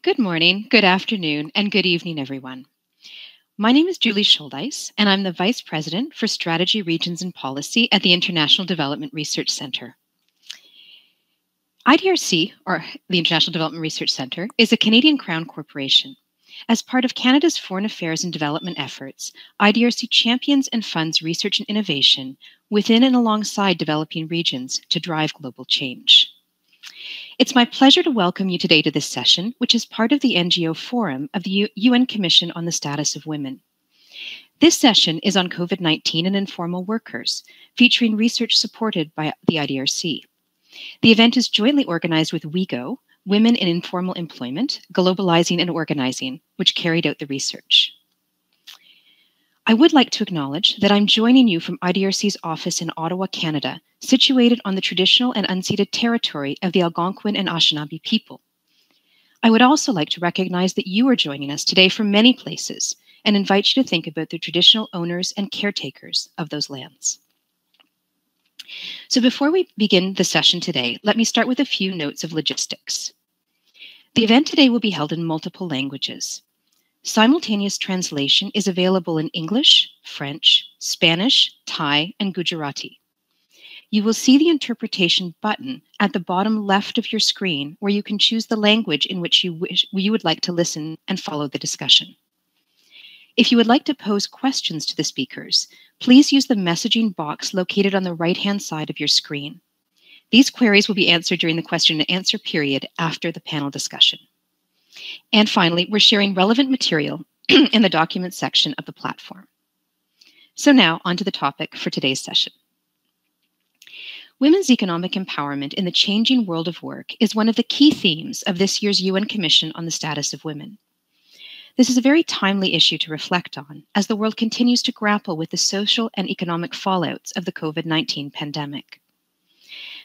Good morning, good afternoon, and good evening, everyone. My name is Julie Schuldeis, and I'm the Vice President for Strategy, Regions, and Policy at the International Development Research Centre. IDRC, or the International Development Research Centre, is a Canadian Crown corporation. As part of Canada's foreign affairs and development efforts, IDRC champions and funds research and innovation within and alongside developing regions to drive global change. It's my pleasure to welcome you today to this session, which is part of the NGO Forum of the UN Commission on the Status of Women. This session is on COVID-19 and informal workers, featuring research supported by the IDRC. The event is jointly organized with WeGo, Women in Informal Employment, Globalizing and Organizing, which carried out the research. I would like to acknowledge that I'm joining you from IDRC's office in Ottawa, Canada, situated on the traditional and unceded territory of the Algonquin and Anishinaabe people. I would also like to recognize that you are joining us today from many places and invite you to think about the traditional owners and caretakers of those lands. So before we begin the session today, let me start with a few notes of logistics. The event today will be held in multiple languages. Simultaneous translation is available in English, French, Spanish, Thai, and Gujarati. You will see the interpretation button at the bottom left of your screen where you can choose the language in which you would like to listen and follow the discussion. If you would like to pose questions to the speakers, please use the messaging box located on the right-hand side of your screen. These queries will be answered during the question and answer period after the panel discussion. And finally, we're sharing relevant material in the documents section of the platform. So now, on to the topic for today's session. Women's economic empowerment in the changing world of work is one of the key themes of this year's UN Commission on the Status of Women. This is a very timely issue to reflect on as the world continues to grapple with the social and economic fallouts of the COVID-19 pandemic.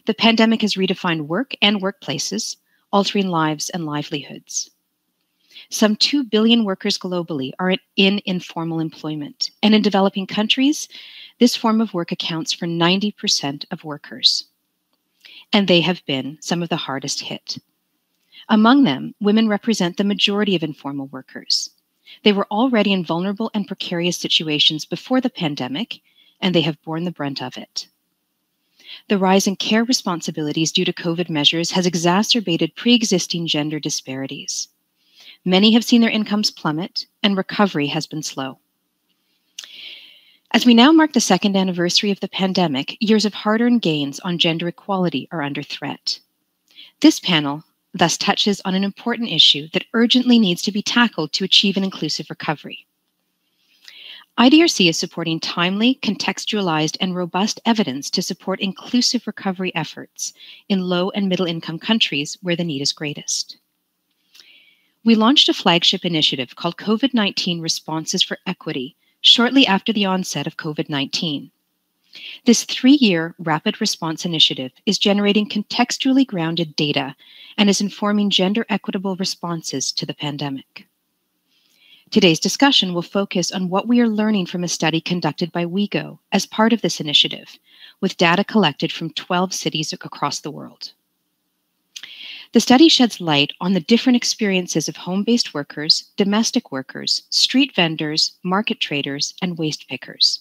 The pandemic has redefined work and workplaces, altering lives and livelihoods. Some 2 billion workers globally are in informal employment, and in developing countries, this form of work accounts for 90% of workers. And they have been some of the hardest hit. Among them, women represent the majority of informal workers. They were already in vulnerable and precarious situations before the pandemic, and they have borne the brunt of it. The rise in care responsibilities due to COVID measures has exacerbated pre-existing gender disparities. Many have seen their incomes plummet, and recovery has been slow. As we now mark the second anniversary of the pandemic, years of hard-earned gains on gender equality are under threat. This panel thus touches on an important issue that urgently needs to be tackled to achieve an inclusive recovery. IDRC is supporting timely, contextualized, and robust evidence to support inclusive recovery efforts in low and middle-income countries where the need is greatest. We launched a flagship initiative called COVID-19 Responses for Equity shortly after the onset of COVID-19. This 3-year rapid response initiative is generating contextually grounded data and is informing gender equitable responses to the pandemic. Today's discussion will focus on what we are learning from a study conducted by WeGo as part of this initiative, with data collected from 12 cities across the world. The study sheds light on the different experiences of home-based workers, domestic workers, street vendors, market traders, and waste pickers.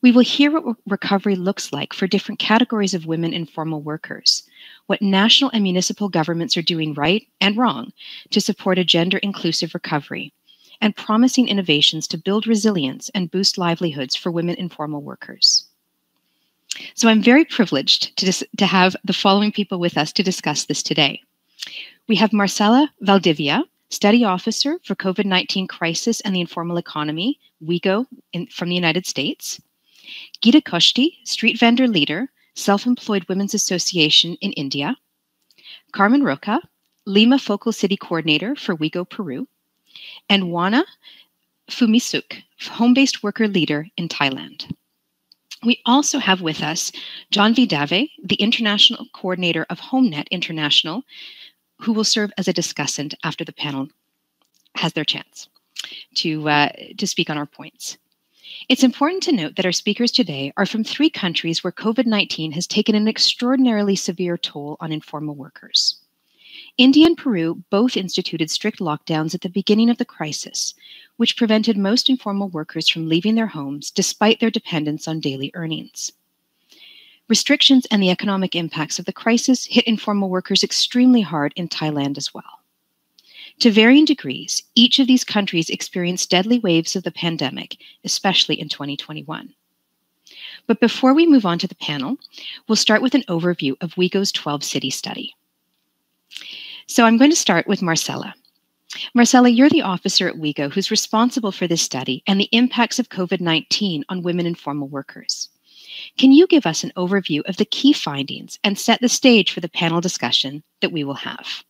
We will hear what recovery looks like for different categories of women informal workers, what national and municipal governments are doing right and wrong to support a gender-inclusive recovery, and promising innovations to build resilience and boost livelihoods for women informal workers. So I'm very privileged to have the following people with us to discuss this today. We have Marcela Valdivia, Study Officer for COVID-19 Crisis and the Informal Economy, WeGo from the United States. Geeta Koshti, Street Vendor Leader, Self-Employed Women's Association in India. Carmen Roca, Lima Focal City Coordinator for WeGo Peru. And Wana Fumisuk, Home-Based Worker Leader in Thailand. We also have with us John V. Dave, the International Coordinator of HomeNet International, who will serve as a discussant after the panel has their chance to speak on our points. It's important to note that our speakers today are from 3 countries where COVID-19 has taken an extraordinarily severe toll on informal workers. India and Peru both instituted strict lockdowns at the beginning of the crisis, which prevented most informal workers from leaving their homes despite their dependence on daily earnings. Restrictions and the economic impacts of the crisis hit informal workers extremely hard in Thailand as well. To varying degrees, each of these countries experienced deadly waves of the pandemic, especially in 2021. But before we move on to the panel, we'll start with an overview of WIGO's 12-city study. So I'm going to start with Marcella. Marcella, you're the officer at WIGO who's responsible for this study and the impacts of COVID-19 on women informal workers. Can you give us an overview of the key findings and set the stage for the panel discussion that we will have?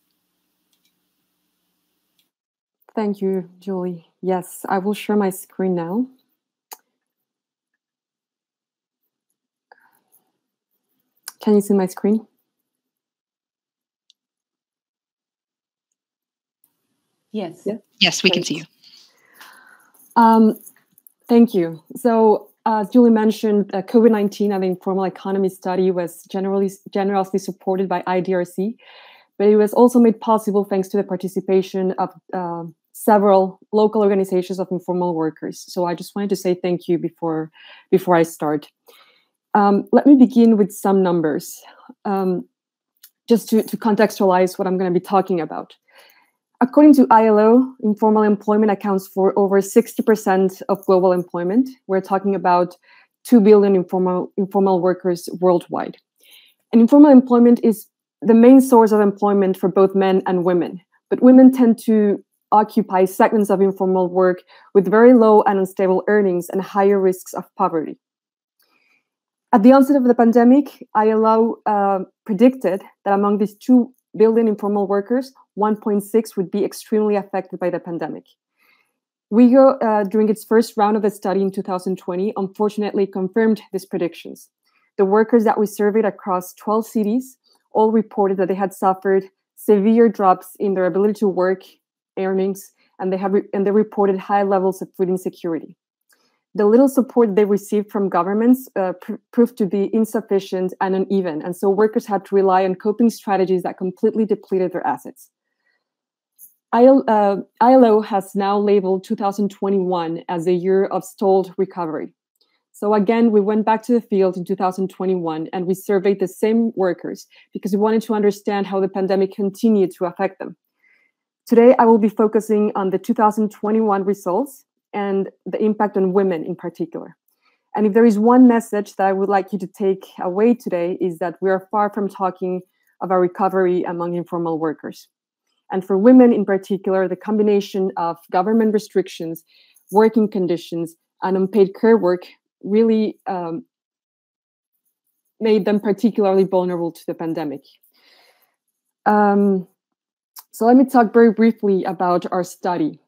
Thank you, Julie. Yes, I will share my screen now. Can you see my screen? Yes. Yes, we can see you. Thank you. So, as Julie mentioned, the COVID-19 and the informal economy study was generously supported by IDRC, but it was also made possible thanks to the participation of several local organizations of informal workers. So I just wanted to say thank you before I start. Let me begin with some numbers, just to contextualize what I'm going to be talking about. According to ILO, informal employment accounts for over 60% of global employment. We're talking about 2 billion informal workers worldwide. And informal employment is the main source of employment for both men and women. But women tend to occupy segments of informal work with very low and unstable earnings and higher risks of poverty. At the onset of the pandemic, ILO predicted that among these 2 billion informal workers, 1.6 would be extremely affected by the pandemic. WIGO, during its first round of the study in 2020, unfortunately confirmed these predictions. The workers that we surveyed across 12 cities all reported that they had suffered severe drops in their ability to work, earnings, and they reported high levels of food insecurity. The little support they received from governments proved to be insufficient and uneven, and so workers had to rely on coping strategies that completely depleted their assets. ILO has now labeled 2021 as a year of stalled recovery. So again, we went back to the field in 2021 and we surveyed the same workers because we wanted to understand how the pandemic continued to affect them. Today, I will be focusing on the 2021 results and the impact on women in particular. And if there is one message that I would like you to take away today is that we are far from talking of a recovery among informal workers. And for women in particular, the combination of government restrictions, working conditions, and unpaid care work really made them particularly vulnerable to the pandemic. So let me talk very briefly about our study.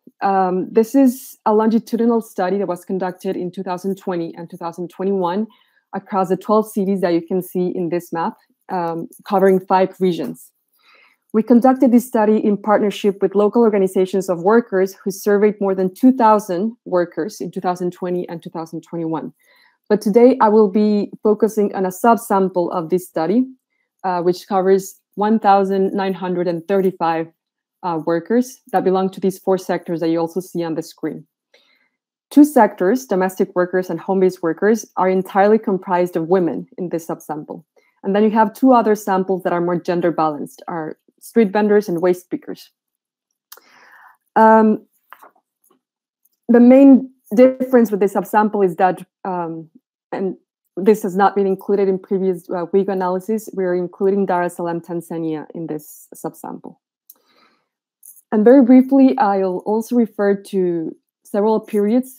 This is a longitudinal study that was conducted in 2020 and 2021 across the 12 cities that you can see in this map, covering 5 regions. We conducted this study in partnership with local organizations of workers who surveyed more than 2,000 workers in 2020 and 2021. But today I will be focusing on a subsample of this study, which covers 1,935 workers that belong to these 4 sectors that you also see on the screen. 2 sectors, domestic workers and home-based workers, are entirely comprised of women in this subsample. And then you have 2 other samples that are more gender balanced, are street vendors and waste pickers. The main difference with this subsample is that, and this has not been included in previous WIGO analysis, we're including Dar es Salaam, Tanzania in this subsample. And very briefly, I'll also refer to several periods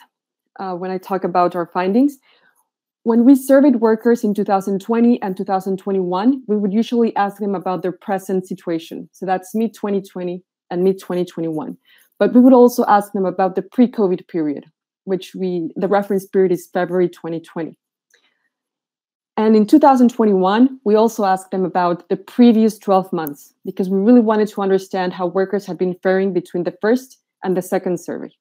when I talk about our findings. When we surveyed workers in 2020 and 2021, we would usually ask them about their present situation. So that's mid-2020 and mid-2021. But we would also ask them about the pre-COVID period, which the reference period is February 2020. And in 2021, we also asked them about the previous 12 months, because we really wanted to understand how workers had been faring between the first and the second survey.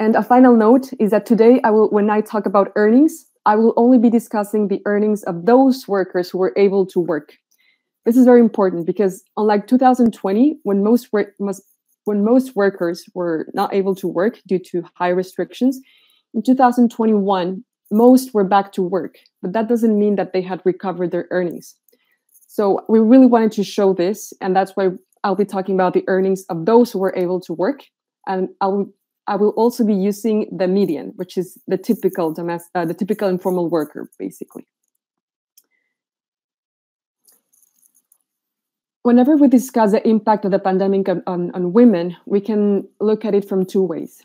And a final note is that today, when I talk about earnings, I will only be discussing the earnings of those workers who were able to work. This is very important because unlike 2020, when most workers were not able to work due to high restrictions, in 2021, most were back to work, but that doesn't mean that they had recovered their earnings. So we really wanted to show this, and that's why I'll be talking about the earnings of those who were able to work, and I will also be using the median, which is the typical informal worker, basically. Whenever we discuss the impact of the pandemic on women, we can look at it from two ways.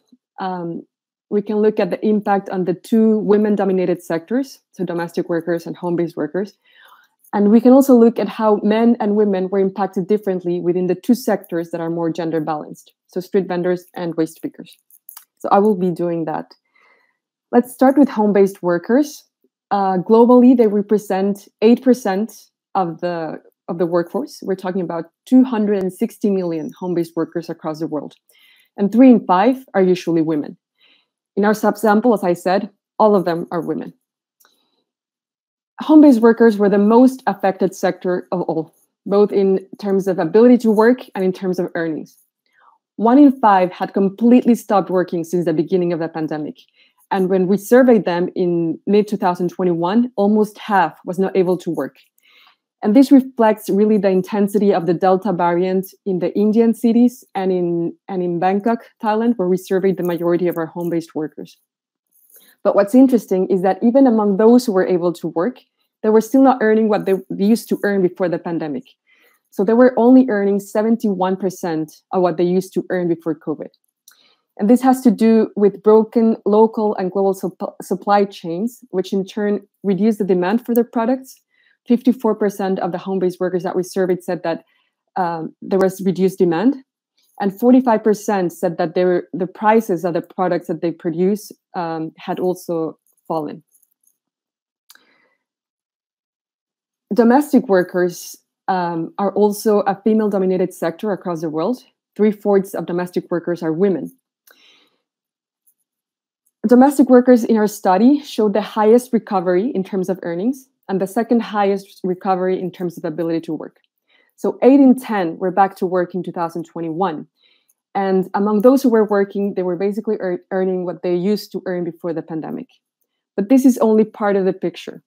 We can look at the impact on the two women-dominated sectors, so domestic workers and home-based workers. And we can also look at how men and women were impacted differently within the two sectors that are more gender balanced, so street vendors and waste pickers. So I will be doing that. Let's start with home-based workers. Globally, they represent 8% of the workforce. We're talking about 260 million home-based workers across the world. And 3 in 5 are usually women. In our subsample, as I said, all of them are women. Home-based workers were the most affected sector of all, both in terms of ability to work and in terms of earnings. 1 in 5 had completely stopped working since the beginning of the pandemic. And when we surveyed them in mid-2021, almost half was not able to work. And this reflects really the intensity of the Delta variant in the Indian cities and in Bangkok, Thailand, where we surveyed the majority of our home-based workers. But what's interesting is that even among those who were able to work, they were still not earning what they used to earn before the pandemic. So they were only earning 71% of what they used to earn before COVID. And this has to do with broken local and global supply chains, which in turn reduced the demand for their products. 54% of the home-based workers that we surveyed said that there was reduced demand. And 45% said that the prices of the products that they produce had also fallen. Domestic workers are also a female-dominated sector across the world. 3/4 of domestic workers are women. Domestic workers in our study showed the highest recovery in terms of earnings and the second highest recovery in terms of ability to work. So 8 in 10 were back to work in 2021. And among those who were working, they were basically earning what they used to earn before the pandemic. But this is only part of the picture.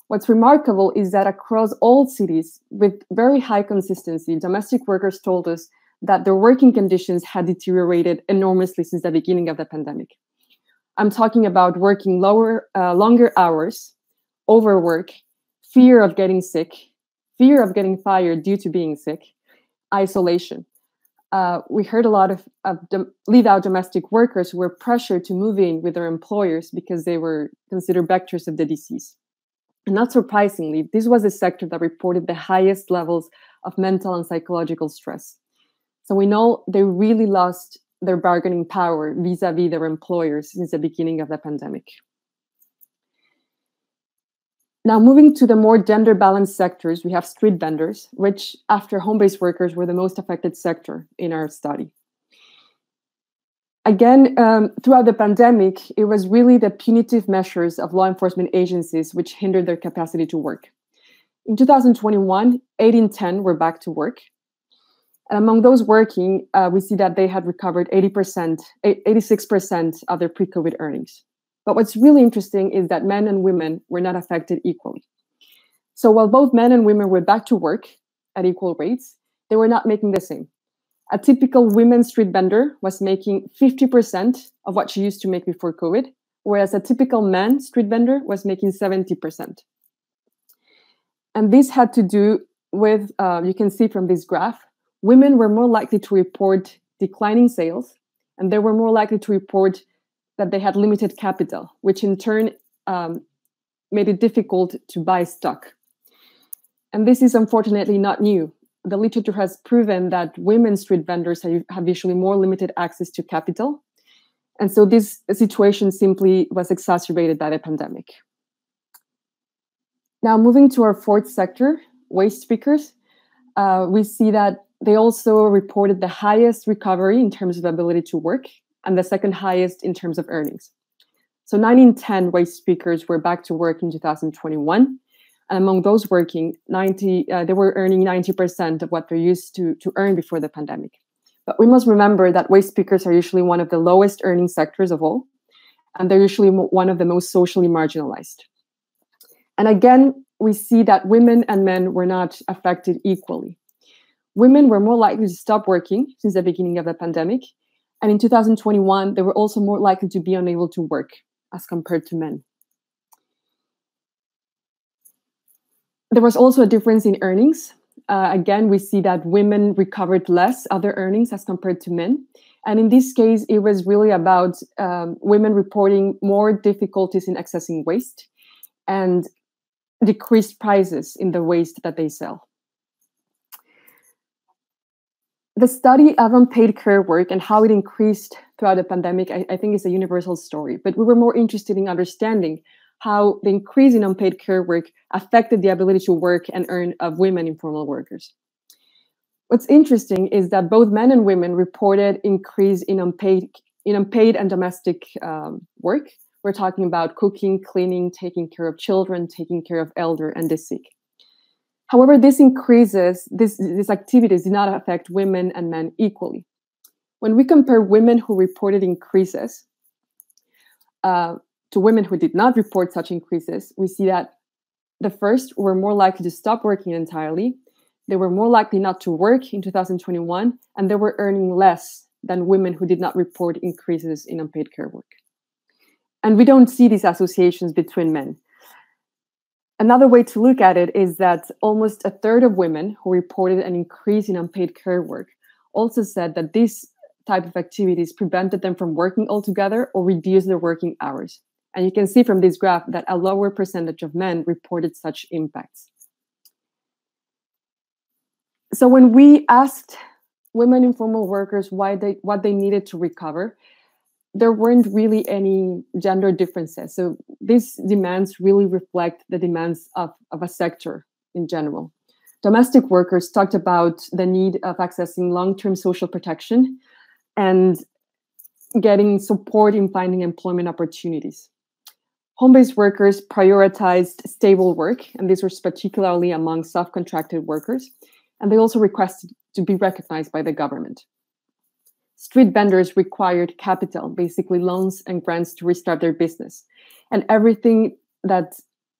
What's remarkable is that across all cities, with very high consistency, domestic workers told us that their working conditions had deteriorated enormously since the beginning of the pandemic. I'm talking about working longer hours, overwork, fear of getting sick, fear of getting fired due to being sick, isolation. We heard a lot of leave-out domestic workers who were pressured to move in with their employers because they were considered vectors of the disease. And not surprisingly, this was the sector that reported the highest levels of mental and psychological stress. So we know they really lost their bargaining power vis-a-vis their employers since the beginning of the pandemic. Now, moving to the more gender-balanced sectors, we have street vendors, which, after home-based workers, were the most affected sector in our study. Again, throughout the pandemic, it was really the punitive measures of law enforcement agencies which hindered their capacity to work. In 2021, 8 in 10 were back to work. And among those working, we see that they had recovered 86% of their pre-COVID earnings. But what's really interesting is that men and women were not affected equally. So while both men and women were back to work at equal rates, they were not making the same. A typical women's street vendor was making 50% of what she used to make before COVID, whereas a typical man street vendor was making 70%. And this had to do with, you can see from this graph, women were more likely to report declining sales, and they were more likely to report that they had limited capital, which in turn made it difficult to buy stock. And this is unfortunately not new. The literature has proven that women street vendors have usually more limited access to capital. And so this situation simply was exacerbated by the pandemic. Now, moving to our fourth sector, waste pickers, we see that they also reported the highest recovery in terms of ability to work and the second highest in terms of earnings. So 9 in 10 waste pickers were back to work in 2021. And among those working, they were earning 90% of what they used to earn before the pandemic. But we must remember that waste pickers are usually one of the lowest earning sectors of all, and they're usually one of the most socially marginalized. And again, we see that women and men were not affected equally. Women were more likely to stop working since the beginning of the pandemic. And in 2021, they were also more likely to be unable to work as compared to men. There was also a difference in earnings. Again, we see that women recovered less other earnings as compared to men. And in this case, it was really about women reporting more difficulties in accessing waste and decreased prices in the waste that they sell. The study of unpaid care work and how it increased throughout the pandemic, I think is a universal story. But we were more interested in understanding how the increase in unpaid care work affected the ability to work and earn of women informal workers. What's interesting is that both men and women reported increase in unpaid and domestic work. We're talking about cooking, cleaning, taking care of children, taking care of elder and the sick. However, these activities did not affect women and men equally. When we compare women who reported increases to women who did not report such increases, we see that the first were more likely to stop working entirely. They were more likely not to work in 2021, and they were earning less than women who did not report increases in unpaid care work. And we don't see these associations between men. Another way to look at it is that almost a third of women who reported an increase in unpaid care work also said that this type of activities prevented them from working altogether or reduced their working hours. And you can see from this graph that a lower percentage of men reported such impacts. So when we asked women informal workers what they needed to recover, there weren't really any gender differences. So these demands really reflect the demands of a sector in general. Domestic workers talked about the need of accessing long-term social protection and getting support in finding employment opportunities. Home-based workers prioritized stable work, and this was particularly among self-contracted workers, and they also requested to be recognized by the government. Street vendors required capital, basically loans and grants to restart their business, and everything that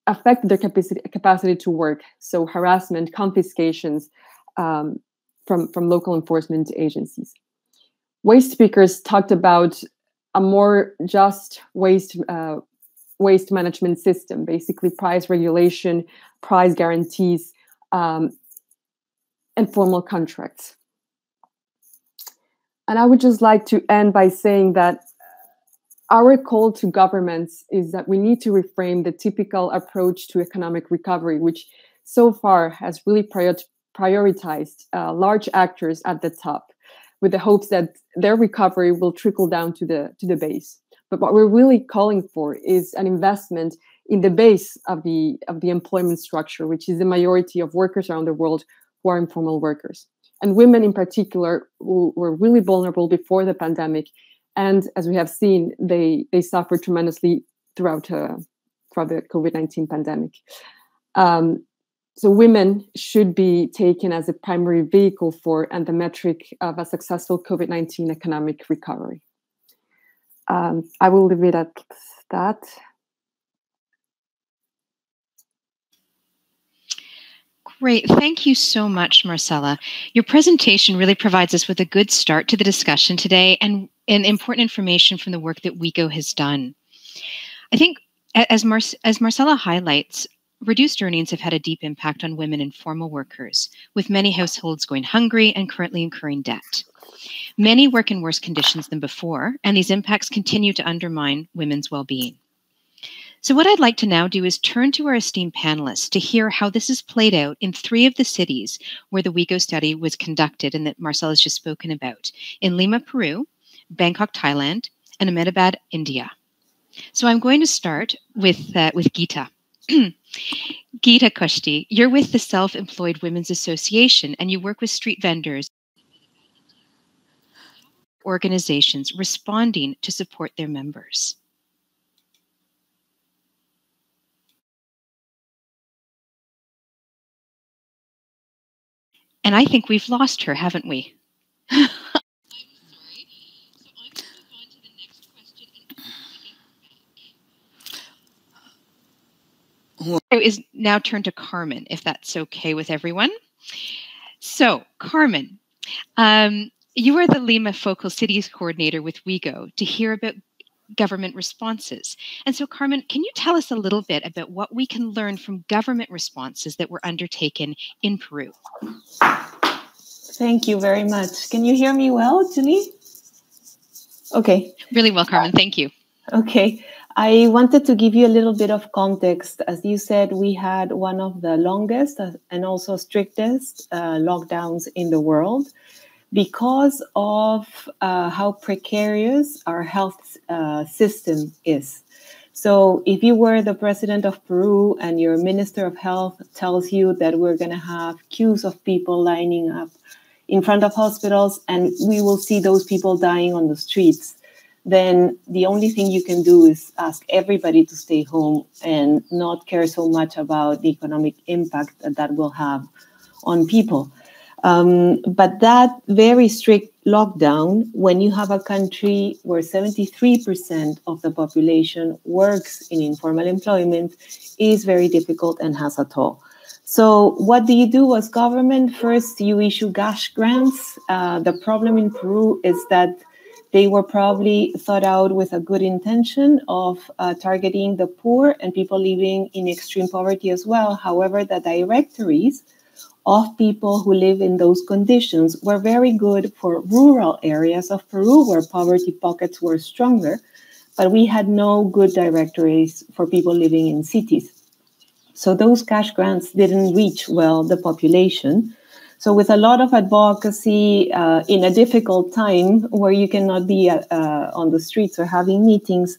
affected their capacity to work, so harassment, confiscations from local enforcement agencies. Waste speakers talked about a more just waste management system, basically price regulation, price guarantees, and formal contracts. And I would just like to end by saying that our call to governments is that we need to reframe the typical approach to economic recovery, which so far has really prioritized large actors at the top, with the hopes that their recovery will trickle down to the base. But what we're really calling for is an investment in the base of the employment structure, which is the majority of workers around the world who are informal workers. And women in particular who were really vulnerable before the pandemic. And as we have seen, they suffered tremendously throughout the COVID-19 pandemic. So women should be taken as a primary vehicle for and the metric of a successful COVID-19 economic recovery. I will leave it at that. Great. Thank you so much, Marcela. Your presentation really provides us with a good start to the discussion today and important information from the work that WeGo has done. I think, as Marcela highlights, reduced earnings have had a deep impact on women informal workers, with many households going hungry and currently incurring debt. Many work in worse conditions than before, and these impacts continue to undermine women's well-being. So what I'd like to now do is turn to our esteemed panelists to hear how this is played out in 3 of the cities where the WeGo study was conducted and that Marcela has just spoken about, in Lima, Peru, Bangkok, Thailand, and Ahmedabad, India. So I'm going to start with Geeta. Geeta Kushti, you're with the Self-Employed Women's Association, and you work with street vendors, organizations responding to support their members. And I think we've lost her, haven't we? I'm sorry. So I'm going to move on to the next question and it is now turned to Carmen, if that's okay with everyone. So, Carmen, you are the Lima Focal Cities Coordinator with WeGo to hear about government responses. And so, Carmen, can you tell us a little bit about what we can learn from government responses that were undertaken in Peru? Thank you very much. Can you hear me well, Julie? Okay. Really well, Carmen. Thank you. Okay. I wanted to give you a little bit of context. As you said, we had one of the longest and also strictest lockdowns in the world because of how precarious our health system is. So if you were the president of Peru and your minister of health tells you that we're going to have queues of people lining up in front of hospitals and we will see those people dying on the streets, then the only thing you can do is ask everybody to stay home and not care so much about the economic impact that that will have on people. But that very strict lockdown, when you have a country where 73% of the population works in informal employment, is very difficult and has a toll. So what do you do as government? First, you issue cash grants. The problem in Peru is that they were probably thought out with a good intention of targeting the poor and people living in extreme poverty as well. However, the directories of people who live in those conditions were very good for rural areas of Peru where poverty pockets were stronger, but we had no good directories for people living in cities. So those cash grants didn't reach well the population. So with a lot of advocacy in a difficult time where you cannot be on the streets or having meetings,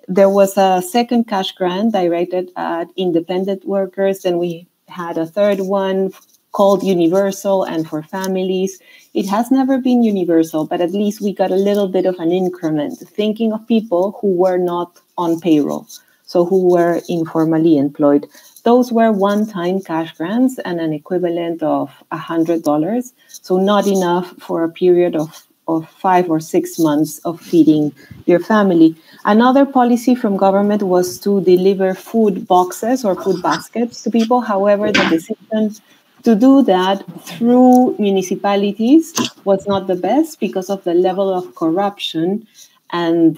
there was a second cash grant directed at independent workers, and we had a third one called Universal and for families. It has never been universal, but at least we got a little bit of an increment, thinking of people who were not on payroll, so who were informally employed. Those were one-time cash grants and an equivalent of $100, so not enough for a period of 5 or 6 months of feeding your family. Another policy from government was to deliver food boxes or food baskets to people. However, the decision to do that through municipalities was not the best because of the level of corruption and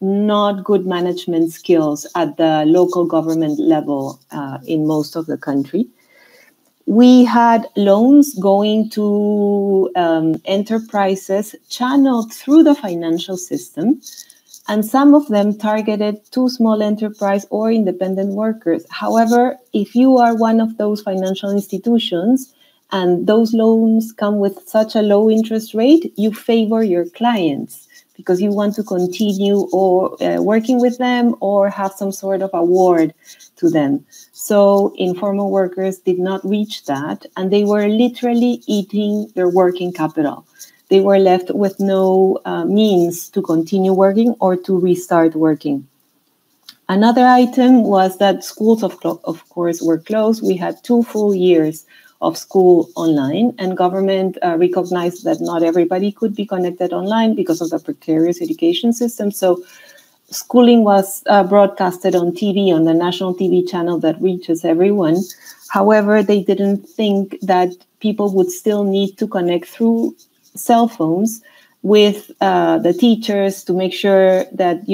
not good management skills at the local government level in most of the country. We had loans going to enterprises channeled through the financial system, and some of them targeted to small enterprise or independent workers. However, if you are one of those financial institutions and those loans come with such a low interest rate, you favor your clients because you want to continue or working with them or have some sort of award to them. So informal workers did not reach that, and they were literally eating their working capital. They were left with no means to continue working or to restart working. Another item was that schools, of course, were closed. We had 2 full years of school online, and government recognized that not everybody could be connected online because of the precarious education system. So schooling was broadcasted on TV, on the national TV channel that reaches everyone. However, they didn't think that people would still need to connect through cell phones with the teachers to make sure that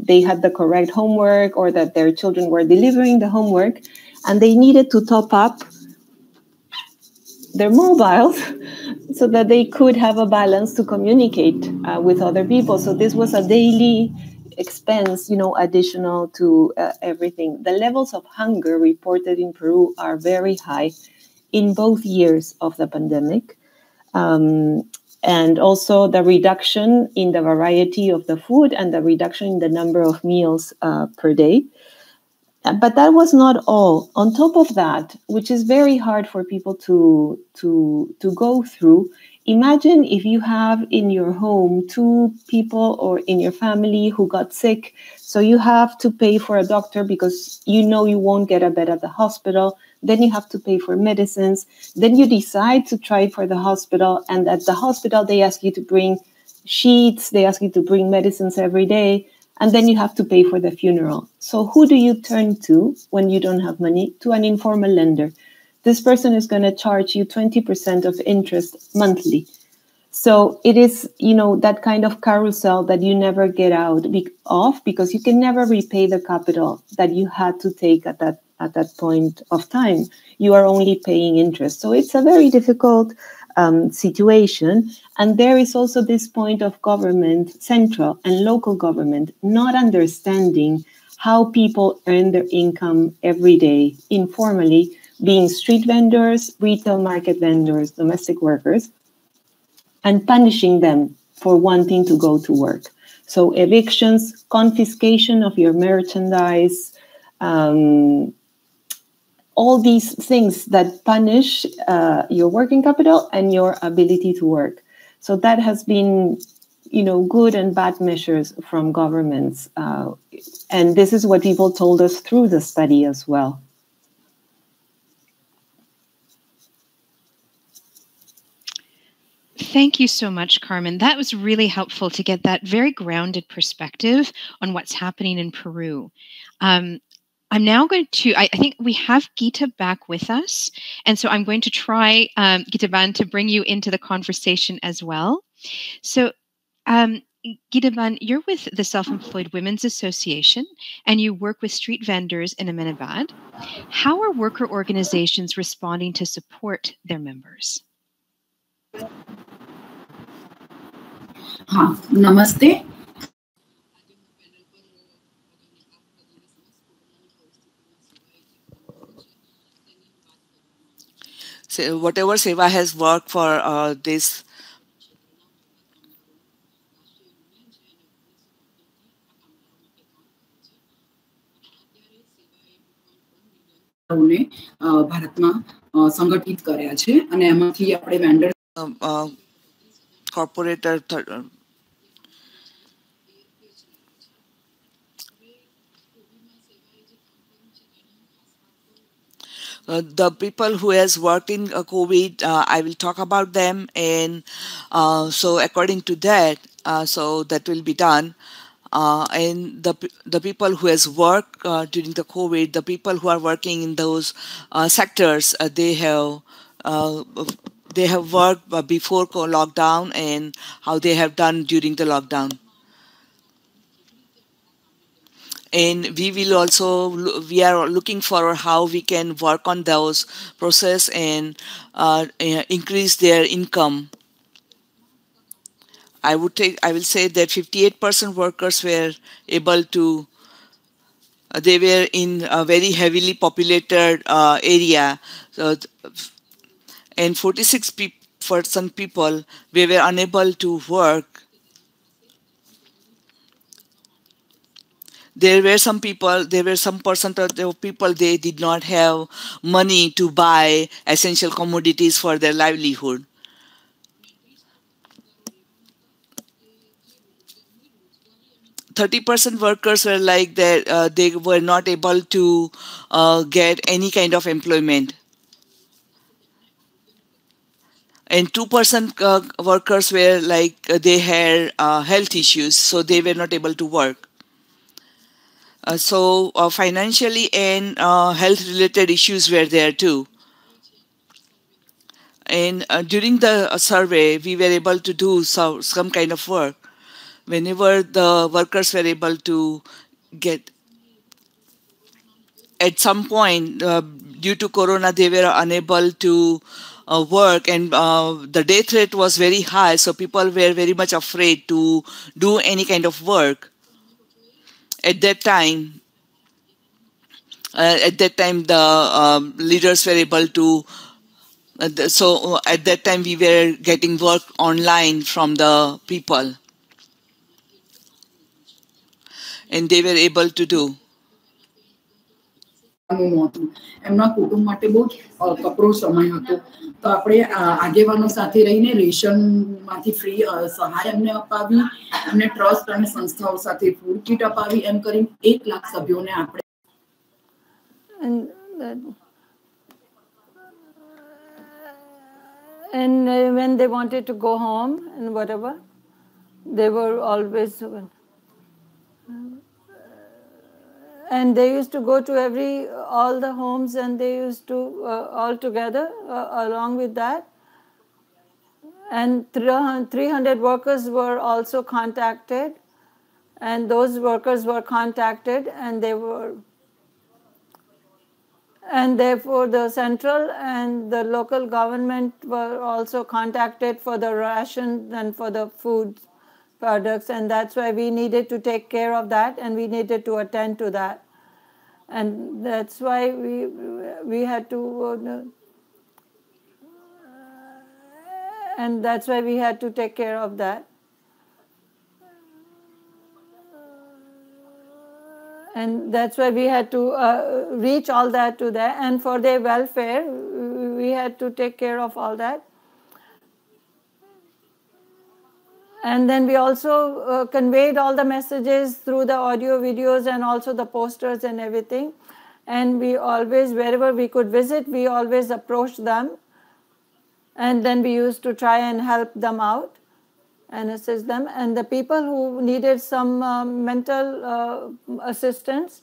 they had the correct homework or that their children were delivering the homework, and they needed to top up their mobiles so that they could have a balance to communicate with other people. So this was a daily expense, additional to everything. The levels of hunger reported in Peru are very high in both years of the pandemic. And also the reduction in the variety of the food and the reduction in the number of meals per day. But that was not all. On top of that, which is very hard for people to go through, Imagine if you have in your home 2 people or in your family who got sick, so you have to pay for a doctor because you know you won't get a bed at the hospital. Then you have to pay for medicines. Then you decide to try for the hospital, and at the hospital they ask you to bring sheets, they ask you to bring medicines every day, and then you have to pay for the funeral. So who do you turn to when you don't have money? To an informal lender. This person is going to charge you 20% of interest monthly. So it is, that kind of carousel that you never get out of, because you can never repay the capital that you had to take at that point of time. You are only paying interest. So it's a very difficult situation. And there is also this point of government, central and local government, not understanding how people earn their income every day informally, being street vendors, retail market vendors, domestic workers, and punishing them for wanting to go to work. So evictions, confiscation of your merchandise, all these things that punish your working capital and your ability to work. So that has been, good and bad measures from governments. And this is what people told us through the study as well. Thank you so much, Carmen. That was really helpful to get that very grounded perspective on what's happening in Peru. I'm now going to, I think we have Gita back with us. And so I'm going to try, Gitaban, to bring you into the conversation as well. So Gitaban, you're with the Self-Employed Women's Association, and you work with street vendors in Ahmedabad. How are worker organizations responding to support their members? Namaste. So whatever Seva has worked for this ભારતમાં સંગઠિત કર્યા છે અને એમાંથી આપણે vendor corporator the people who has worked in COVID, I will talk about them, and so according to that, so that will be done. And the people who has worked during the COVID, the people who are working in those sectors, they have worked before lockdown and how they have done during the lockdown. And we are looking for how we can work on those process and increase their income. I will say that 58% workers were able to. They were in a very heavily populated area, so and 46% people we were unable to work. There were some percentage of people, they did not have money to buy essential commodities for their livelihood. %30 workers were like that. They were not able to get any kind of employment. And 2% workers were like they had health issues, so they were not able to work. So financially and health-related issues were there too. And during the survey, we were able to do some kind of work. Whenever the workers were able to get, at some point, due to Corona, they were unable to work, and the death rate was very high, so people were very much afraid to do any kind of work. At that time, the leaders were able to. So at that time, we were getting work online from the people, and they were able to do. હતું એમના કુટુંબ માટે બહુ કપરો સમય હતો તો આપણે આગેવાનો સાથે રહીને રેશનમાંથી ફ્રી સહાય એમને અપાવી એમને ટ્રસ્ટ અને સંસ્થાઓ સાથે ફૂડ કીટ અપાવી એમ કરીને 1 લાખ સભ્યોને આપણે And when they wanted to go home and whatever, they were always, and they used to go to all the homes, and they used to all together along with that. And 300 workers were also contacted, and those workers were contacted, and they were. And therefore, the central and the local government were also contacted for the ration and for the food products, and that's why we needed to take care of that, and we needed to attend to that, and that's why we had to, and that's why we had to take care of that. And that's why we had to reach all that to there, and for their welfare, we had to take care of all that. And then we also conveyed all the messages through the audio videos and also the posters and everything. And we always, wherever we could visit, we always approached them. And then we used to try and help them out and assist them. And the people who needed some mental assistance,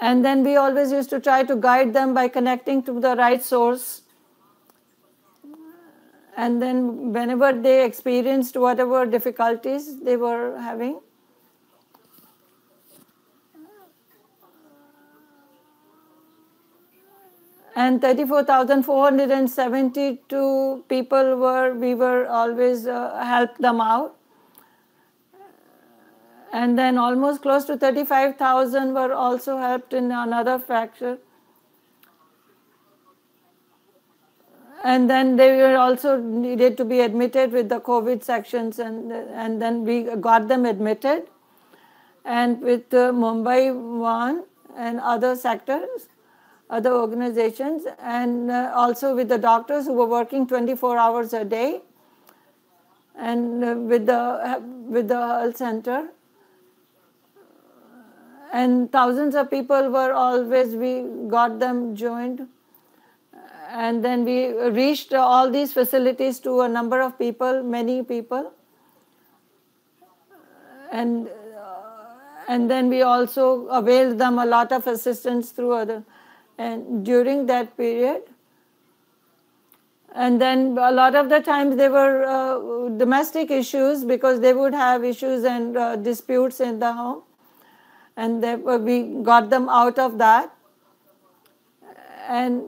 and then we always used to try to guide them by connecting to the right source. And then whenever they experienced whatever difficulties they were having, and 34,472 people we were always helped them out. And then almost close to 35,000 were also helped in another fracture. And then they were also needed to be admitted with the COVID sections, and then we got them admitted. And with Mumbai One and other sectors, other organizations, and also with the doctors who were working 24 hours a day, and with the health center. And thousands of people we got them joined. And then we reached all these facilities to a number of people, many people. And then we also availed them a lot of assistance through other. And during that period, and then a lot of the times they were domestic issues, because they would have issues and disputes in the home, and we got them out of that. And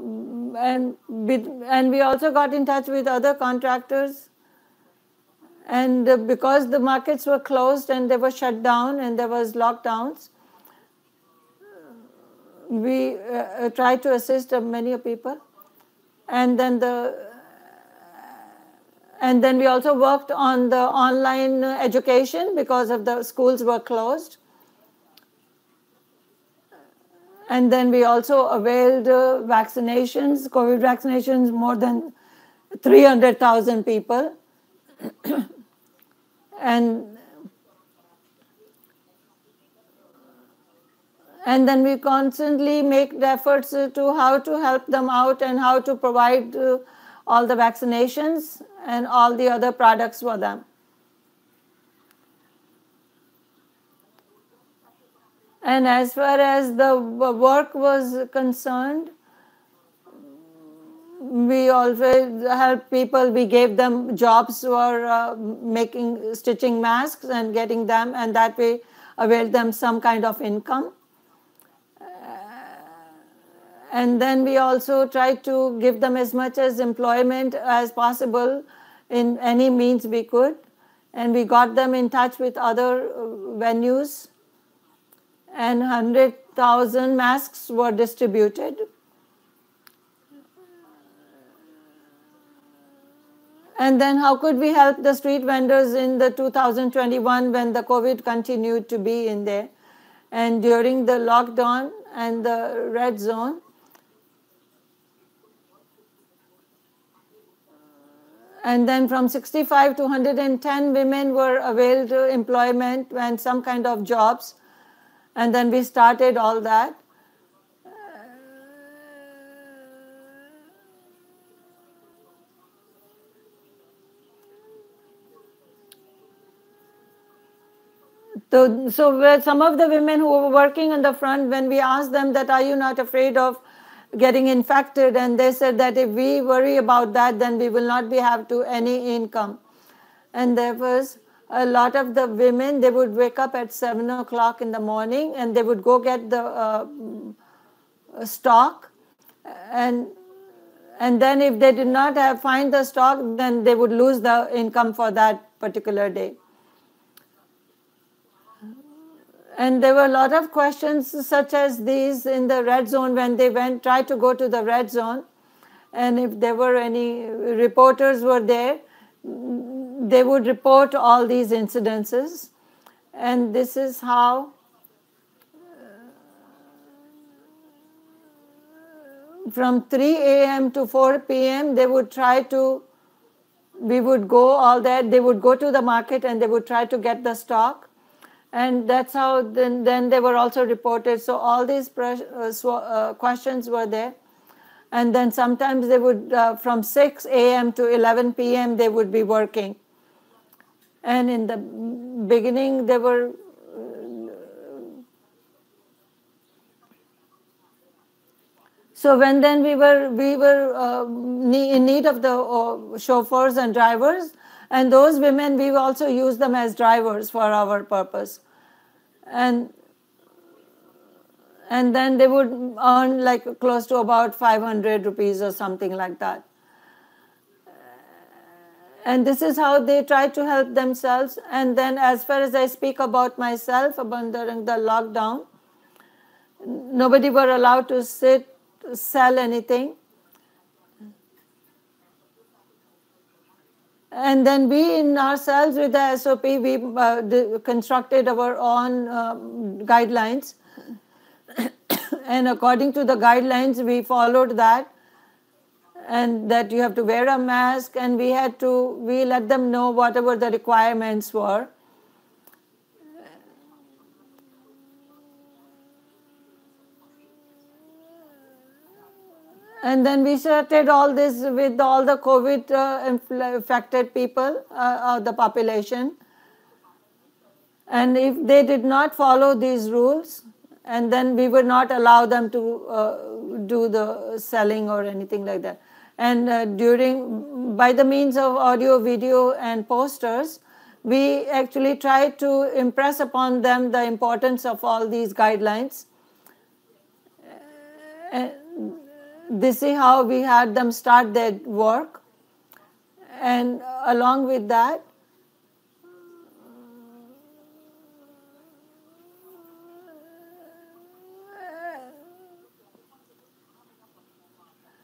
we also got in touch with other contractors, and because the markets were closed and they were shut down and there was lockdowns, we tried to assist many people. And then we also worked on the online education because of the schools were closed. And then we also availed vaccinations, COVID vaccinations, more than 300,000 people. And then we constantly make efforts to how to help them out and how to provide all the vaccinations and all the other products for them. And as far as the work was concerned, we always helped people. We gave them jobs for stitching masks and getting them, and that way availed them some kind of income. And then we also tried to give them as much as employment as possible in any means we could. And we got them in touch with other venues, and 100,000 masks were distributed. And then how could we help the street vendors in the 2021 when the COVID continued to be in there? And during the lockdown and the red zone, and then from 65 to 110 women were availed employment and some kind of jobs. And then we started all that. So some of the women who were working on the front, when we asked them that, are you not afraid of getting infected? And they said that if we worry about that, then we will not have any income. And there was a lot of the women, they would wake up at 7 o'clock in the morning and they would go get the stock. And then if they did not find the stock, then they would lose the income for that particular day. And there were a lot of questions such as these in the red zone when they tried to go to the red zone. And if there were any reporters were there, they would report all these incidences. And this is how from 3 a.m. to 4 p.m. we would go all that, they would go to the market and they would try to get the stock. And that's how then they were also reported. So all these questions were there. And then sometimes they would, from 6 a.m. to 11 p.m., they would be working. And in the beginning, they were so when then we were in need of the chauffeurs and drivers, and those women, we also used them as drivers for our purpose. And then they would earn like close to about 500 rupees or something like that. And this is how they try to help themselves. And then as far as I speak about myself, during the lockdown, nobody were allowed to sell anything. And then we in ourselves with the SOP, we constructed our own guidelines. And according to the guidelines, we followed that. And that you have to wear a mask, and we let them know whatever the requirements were. And then we started all this with all the COVID-affected people of the population. And if they did not follow these rules, and then we would not allow them to do the selling or anything like that. And by the means of audio, video, and posters, we actually tried to impress upon them the importance of all these guidelines. This is how we had them start their work. And along with that,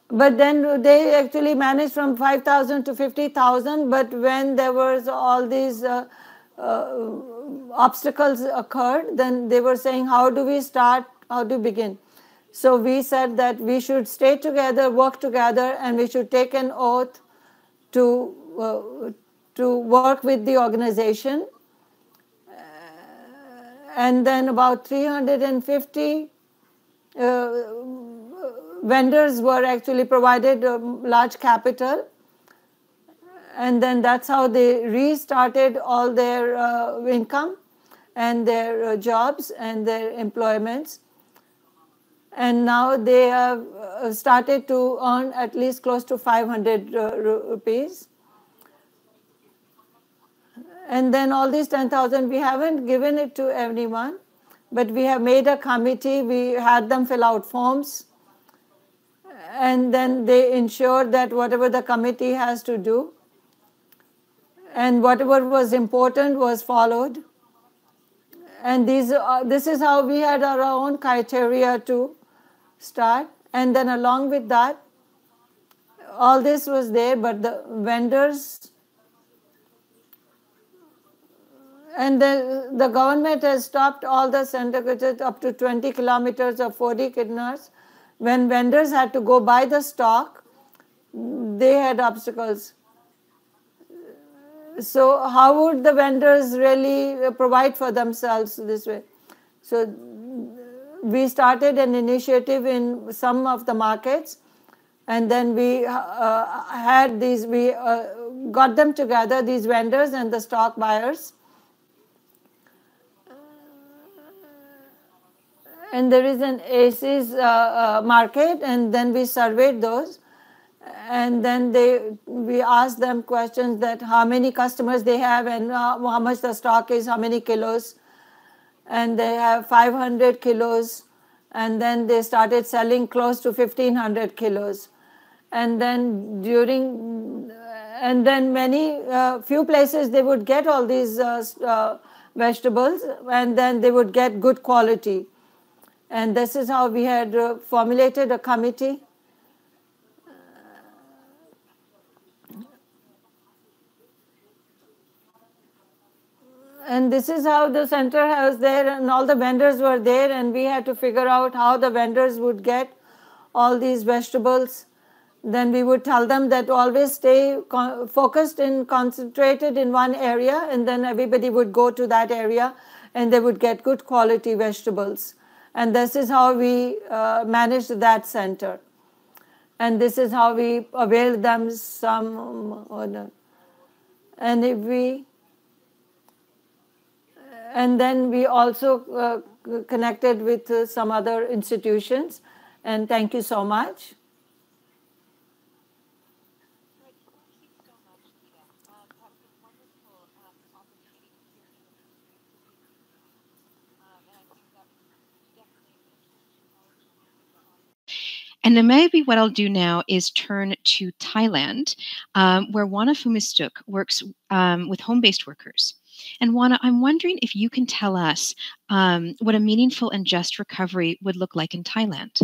but then they actually managed from 5,000 to 50,000. But when there was all these obstacles occurred, then they were saying, how do we start? How do we begin? So we said that we should stay together, work together, and we should take an oath to work with the organization. And then about 350 vendors were actually provided large capital. And then that's how they restarted all their income and their jobs and their employments. And now they have started to earn at least close to 500 rupees. And then all these 10,000, we haven't given it to everyone, but we have made a committee. We had them fill out forms. And then they ensure that whatever the committee has to do and whatever was important was followed. And this is how we had our own criteria to start. And then along with that, all this was there, but the vendors and the government has stopped all the center up to 20 kilometers or 40 kilometers. When vendors had to go buy the stock, they had obstacles. So how would the vendors really provide for themselves this way? So we started an initiative in some of the markets, and then we had these, we got them together, these vendors and the stock buyers. And there is an ACES market, and then we surveyed those. And then we asked them questions that how many customers they have and how much the stock is, how many kilos. And they have 500 kilos. And then they started selling close to 1,500 kilos. And then few places they would get all these vegetables, and then they would get good quality. And this is how we had formulated a committee. And this is how the center was there, and all the vendors were there, and we had to figure out how the vendors would get all these vegetables. Then we would tell them that always stay focused and concentrated in one area, and then everybody would go to that area and they would get good quality vegetables. And this is how we managed that center. And this is how we availed them some order. And then we also connected with some other institutions. And thank you so much. And then maybe what I'll do now is turn to Thailand, where Wana Fumistuk works with home-based workers. And Wana, I'm wondering if you can tell us what a meaningful and just recovery would look like in Thailand.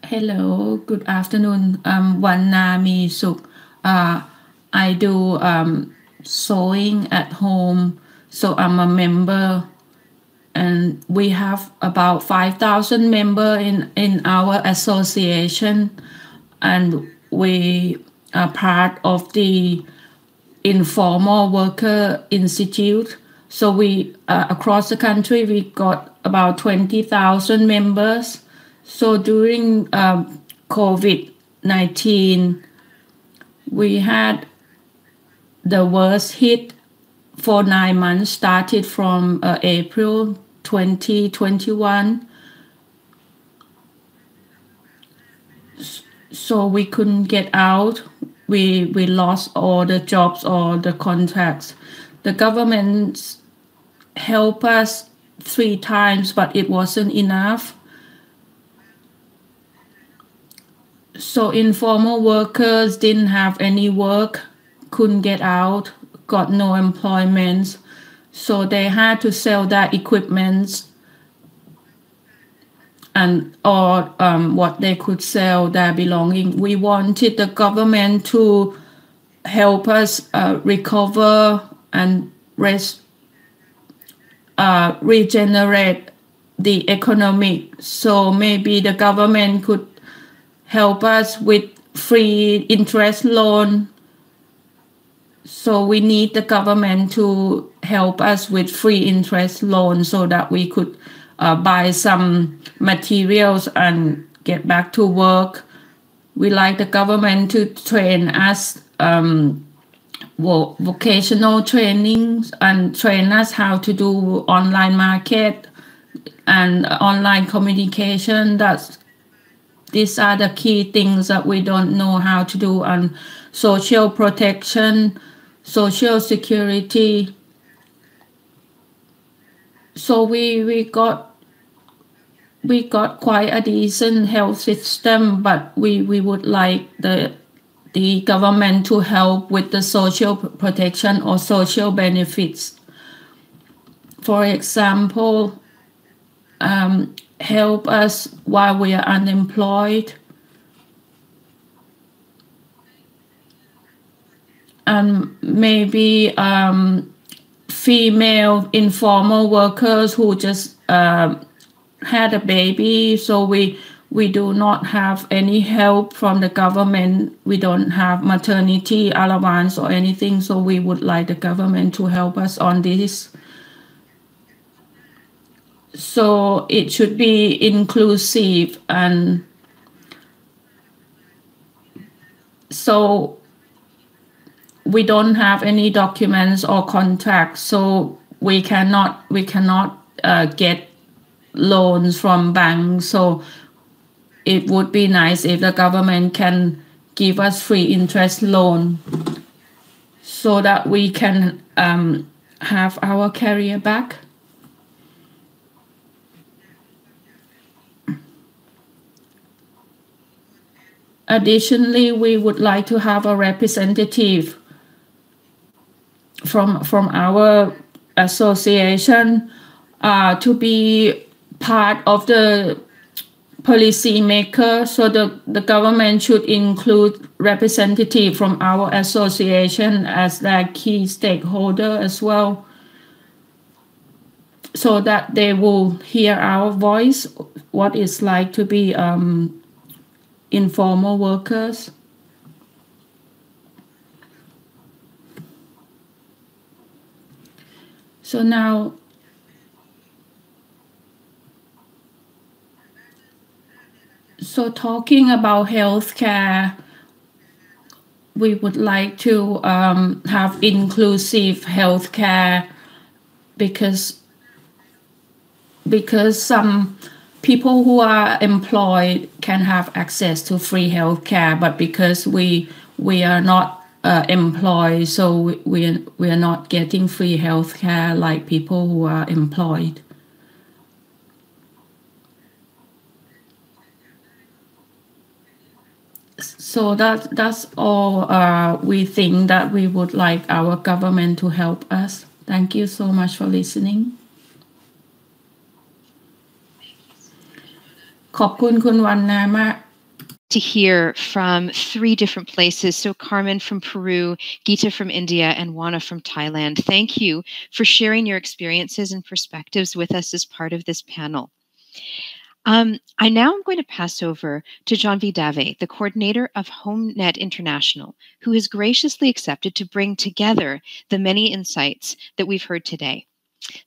Hello, good afternoon. Wana Misuk. I do sewing at home, so I'm a member, and we have about 5,000 members in our association, and we are part of the Informal Worker Institute. So we across the country we got about 20,000 members. So during COVID-19, we had the worst hit for 9 months, started from April 2021. So we couldn't get out. We lost all the jobs, all the contracts. The government helped us 3 times, but it wasn't enough. So informal workers didn't have any work, couldn't get out, got no employment. So they had to sell their equipment and or what they could sell, their belonging. We wanted the government to help us recover and regenerate the economy. So maybe the government could help us with free interest loan. So we need the government to help us with free interest loan so that we could buy some materials and get back to work. We like the government to train us vocational trainings and train us how to do online market and online communication. These are the key things that we don't know how to do, and social protection, social security. So we got quite a decent health system, but we would like the government to help with the social protection or social benefits. For example, help us while we are unemployed. And maybe female informal workers who just had a baby, so we do not have any help from the government. We don't have maternity allowance or anything, so we would like the government to help us on this. So it should be inclusive, and so we don't have any documents or contracts, so we cannot get loans from banks. So it would be nice if the government can give us free interest loan so that we can have our career back. Additionally, we would like to have a representative from our association to be part of the policy maker. So the government should include representative from our association as their key stakeholder as well, so that they will hear our voice, what it's like to be informal workers. So now, so talking about healthcare, we would like to have inclusive healthcare because some people who are employed can have access to free healthcare, but because we are not employed, so we are not getting free healthcare like people who are employed. So that's all we think that we would like our government to help us. Thank you so much for listening. ขอบคุณคุณวรรณามาก To hear from 3 different places. So Carmen from Peru, Geeta from India, and Wana from Thailand. Thank you for sharing your experiences and perspectives with us as part of this panel. I now am going to pass over to Janvi Dave, the coordinator of HomeNet International, who has graciously accepted to bring together the many insights that we've heard today.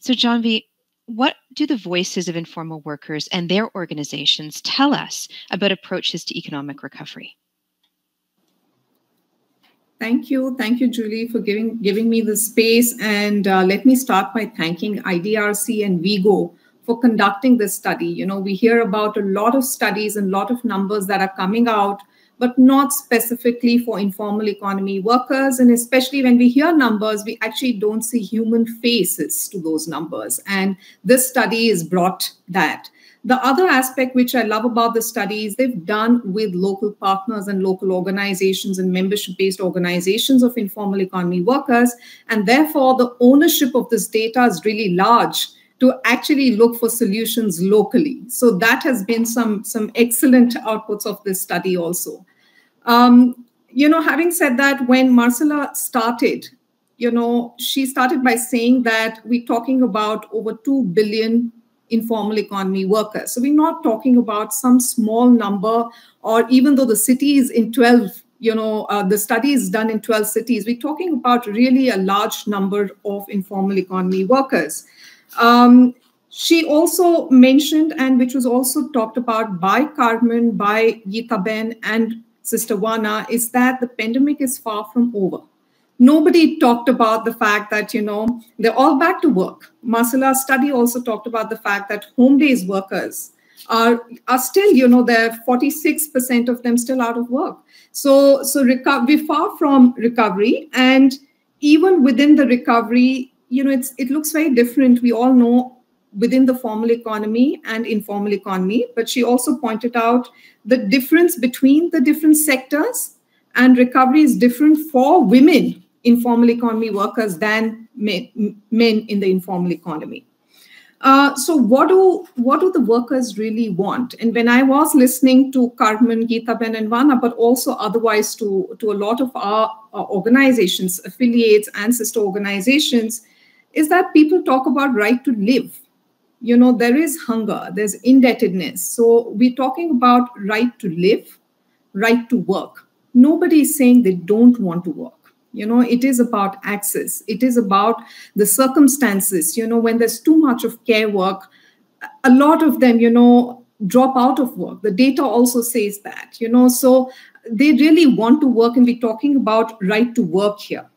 So Janvi, what do the voices of informal workers and their organizations tell us about approaches to economic recovery? Thank you, Julie, for giving me the space. And let me start by thanking IDRC and WIGO for conducting this study. You know, we hear about a lot of studies and a lot of numbers that are coming out, but not specifically for informal economy workers. And especially when we hear numbers, we actually don't see human faces to those numbers. And this study has brought that. The other aspect which I love about the study is they've done with local partners and local organizations and membership-based organizations of informal economy workers. And therefore, the ownership of this data is really large to actually look for solutions locally. So that has been some excellent outputs of this study also. You know, having said that, when Marcela started, you know, she started by saying that we're talking about over 2 billion informal economy workers. So we're not talking about some small number, or even though the city is in 12, you know, the study is done in 12 cities, we're talking about really a large number of informal economy workers. She also mentioned, and which was also talked about by Carmen, by Geeta Ben, and Sister Wana, is that the pandemic is far from over. Nobody talked about the fact that, you know, they're all back to work. Marcela's study also talked about the fact that home-based workers are still, you know, they're 46% of them still out of work. So we're far from recovery. And even within the recovery, you know, it looks very different. We all know within the formal economy and informal economy, but she also pointed out the difference between the different sectors, and recovery is different for women informal economy workers than men in the informal economy. So what do the workers really want? And when I was listening to Carmen, Geetaben, and Vana, but also otherwise to a lot of our organizations, affiliates, and sister organizations, is that people talk about right to live. You know, there is hunger, there's indebtedness. So we're talking about right to live, right to work. Nobody is saying they don't want to work. You know, it is about access. It is about the circumstances. You know, when there's too much of care work, a lot of them, you know, drop out of work. The data also says that, you know, so they really want to work, and we're talking about right to work here.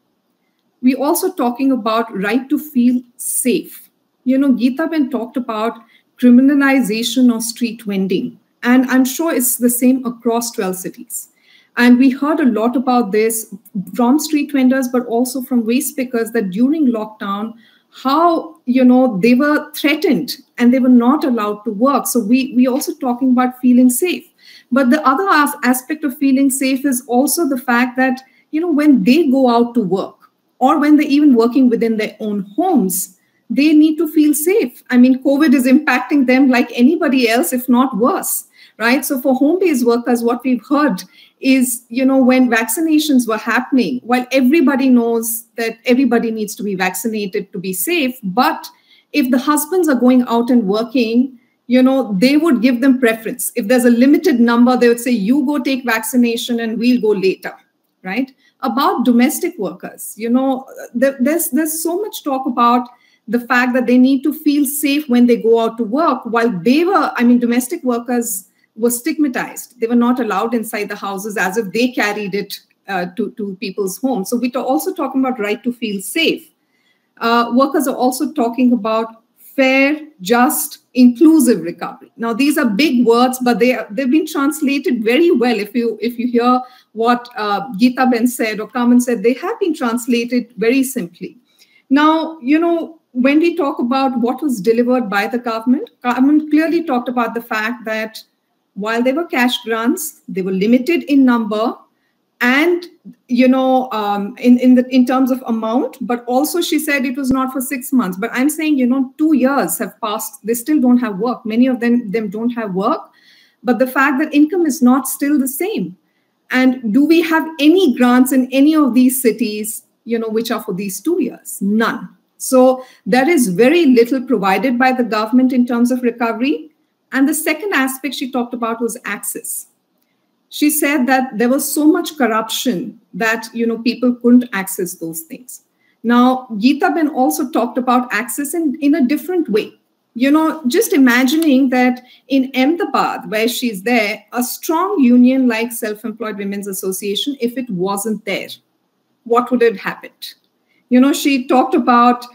We're also talking about right to feel safe. You know, Geetaben talked about criminalization of street vending, and I'm sure it's the same across 12 cities. And we heard a lot about this from street vendors, but also from waste pickers, that during lockdown, how, you know, they were threatened and they were not allowed to work. So we also talking about feeling safe. But the other aspect of feeling safe is also the fact that, you know, when they go out to work, or when they're even working within their own homes, they need to feel safe. I mean, COVID is impacting them like anybody else, if not worse, right? So for home-based workers, what we've heard is, you know, when vaccinations were happening, while everybody knows that everybody needs to be vaccinated to be safe, but if the husbands are going out and working, you know, they would give them preference. If there's a limited number, they would say, you go take vaccination and we'll go later, right? About domestic workers, you know, there's so much talk about the fact that they need to feel safe when they go out to work, while they were, I mean, domestic workers were stigmatized. They were not allowed inside the houses as if they carried it to people's homes. So we're also talking about right to feel safe. Workers are also talking about fair, just, inclusive recovery. Now, these are big words, but they've been translated very well. If you hear what Geetaben said or Carmen said, they have been translated very simply. Now, you know, when we talk about what was delivered by the government, Carmen clearly talked about the fact that while there were cash grants, they were limited in number and, you know, in terms of amount, but also she said it was not for 6 months. But I'm saying, you know, 2 years have passed. They still don't have work. Many of them don't have work. But the fact that income is not still the same. And do we have any grants in any of these cities, you know, which are for these 2 years? None. So there is very little provided by the government in terms of recovery. And the second aspect she talked about was access. She said that there was so much corruption that, you know, people couldn't access those things. Now, Geetaben also talked about access in a different way. You know, just imagining that in Ahmedabad, where she's there, a strong union like Self-Employed Women's Association, if it wasn't there, what would have happened? You know, she talked about,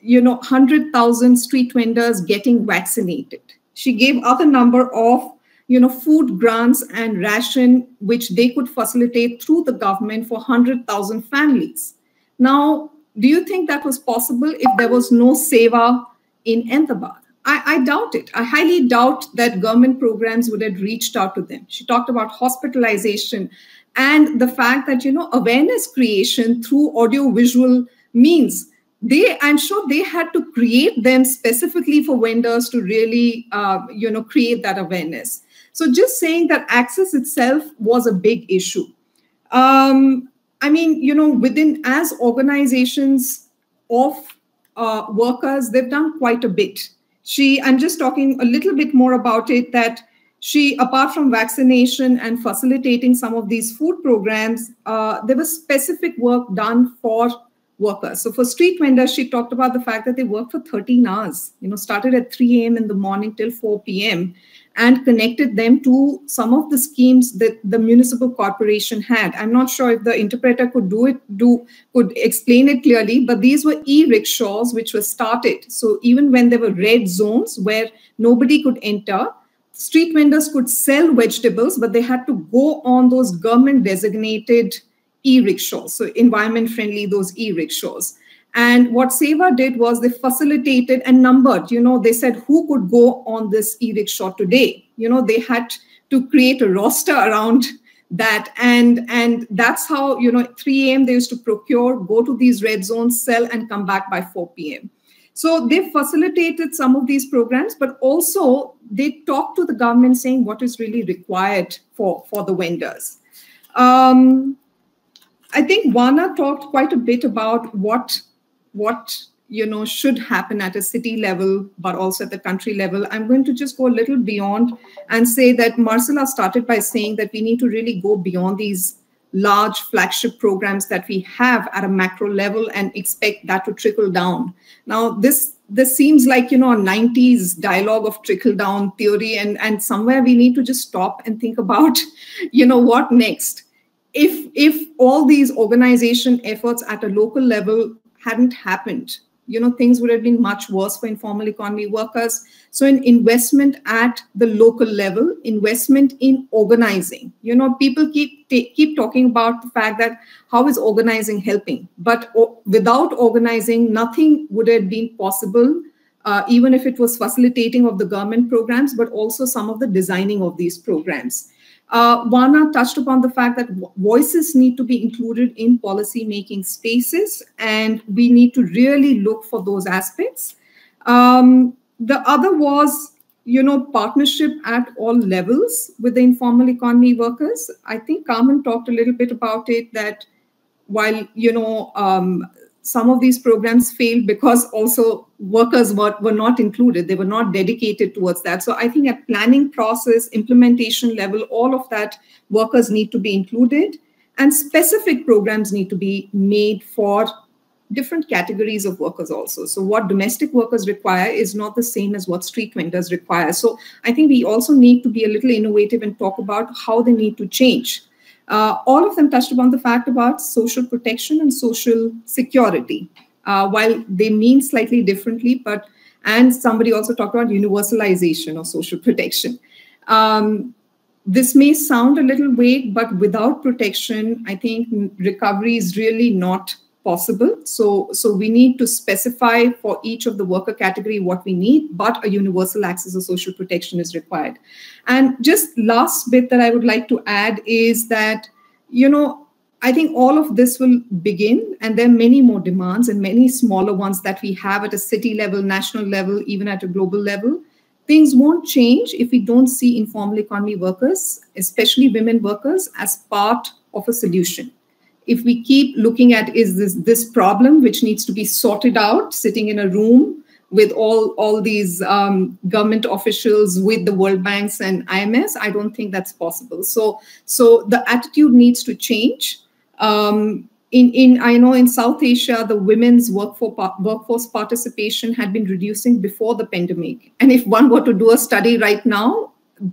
you know, 100,000 street vendors getting vaccinated. She gave other number of, you know, food grants and ration, which they could facilitate through the government for 100,000 families. Now, do you think that was possible if there was no Seva in Ahmedabad? I doubt it. I highly doubt that government programs would have reached out to them. She talked about hospitalization and the fact that, you know, awareness creation through audio-visual means. I'm sure they had to create them specifically for vendors to really, you know, create that awareness. So just saying that access itself was a big issue. I mean, you know, as organizations of workers, they've done quite a bit. I'm just talking a little bit more about it, that she, apart from vaccination and facilitating some of these food programs, there was specific work done for workers. So for street vendors, she talked about the fact that they work for 13 hours, you know, started at 3 a.m. in the morning till 4 p.m. and connected them to some of the schemes that the municipal corporation had. I'm not sure if the interpreter could could explain it clearly, but these were e-rickshaws which were started. So even when there were red zones where nobody could enter, street vendors could sell vegetables, but they had to go on those government designated e-rickshaws. So environment friendly, those e-rickshaws. And what Seva did was they facilitated and numbered, you know, they said who could go on this e-rickshaw today. You know, they had to create a roster around that. And that's how, you know, 3 a.m. they used to procure, go to these red zones, sell and come back by 4 p.m. So they facilitated some of these programs, but also they talked to the government saying what is really required for the vendors. I think Vana talked quite a bit about what should happen at a city level, but also at the country level. I'm going to just go a little beyond and say that Marcela started by saying that we need to really go beyond these large flagship programs that we have at a macro level and expect that to trickle down. Now, this seems like, a 90s dialogue of trickle down theory, and somewhere we need to just stop and think about, what next? If all these organization efforts at a local level hadn't happened, things would have been much worse for informal economy workers. So an investment at the local level, investment in organizing. People keep talking about the fact that how is organizing helping? But without organizing, nothing would have been possible, even if it was facilitating of the government programs, but also some of the designing of these programs. Vana touched upon the fact that voices need to be included in policy-making spaces, and we need to really look for those aspects. The other was, partnership at all levels with the informal economy workers. I think Carmen talked a little bit about it, that while, some of these programs failed because also workers were not included. They were not dedicated towards that. So I think at planning process, implementation level, all of that, workers need to be included, and specific programs need to be made for different categories of workers also. So what domestic workers require is not the same as what street vendors require. So I think we also need to be a little innovative and talk about how they need to change. All of them touched upon the fact about social protection and social security, while they mean slightly differently, and somebody also talked about universalization of social protection. This may sound a little vague, but without protection, I think recovery is really not possible. So we need to specify for each of the worker category what we need, but a universal access of social protection is required. And just last bit that I would like to add is that, I think all of this will begin, and there are many more demands and many smaller ones that we have at a city level, national level, even at a global level. Things won't change if we don't see informal economy workers, especially women workers, as part of a solution. If we keep looking at is this problem which needs to be sorted out, sitting in a room with all these government officials, with the World Banks and IMS, I don't think that's possible. So the attitude needs to change. I know in South Asia, the women's workforce participation had been reducing before the pandemic. And if one were to do a study right now,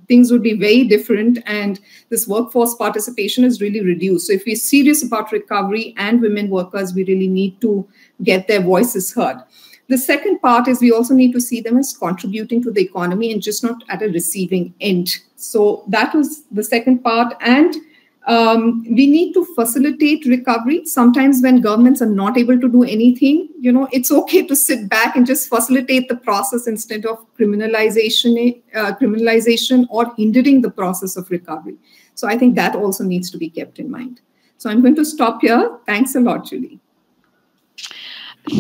things would be very different, and this workforce participation is really reduced. So if we're serious about recovery and women workers, we really need to get their voices heard. The second part is we also need to see them as contributing to the economy and just not at a receiving end. So that was the second part. And we need to facilitate recovery. Sometimes when governments are not able to do anything, it's okay to sit back and just facilitate the process instead of criminalization or hindering the process of recovery. So I think that also needs to be kept in mind. So I'm going to stop here. Thanks a lot, Julie.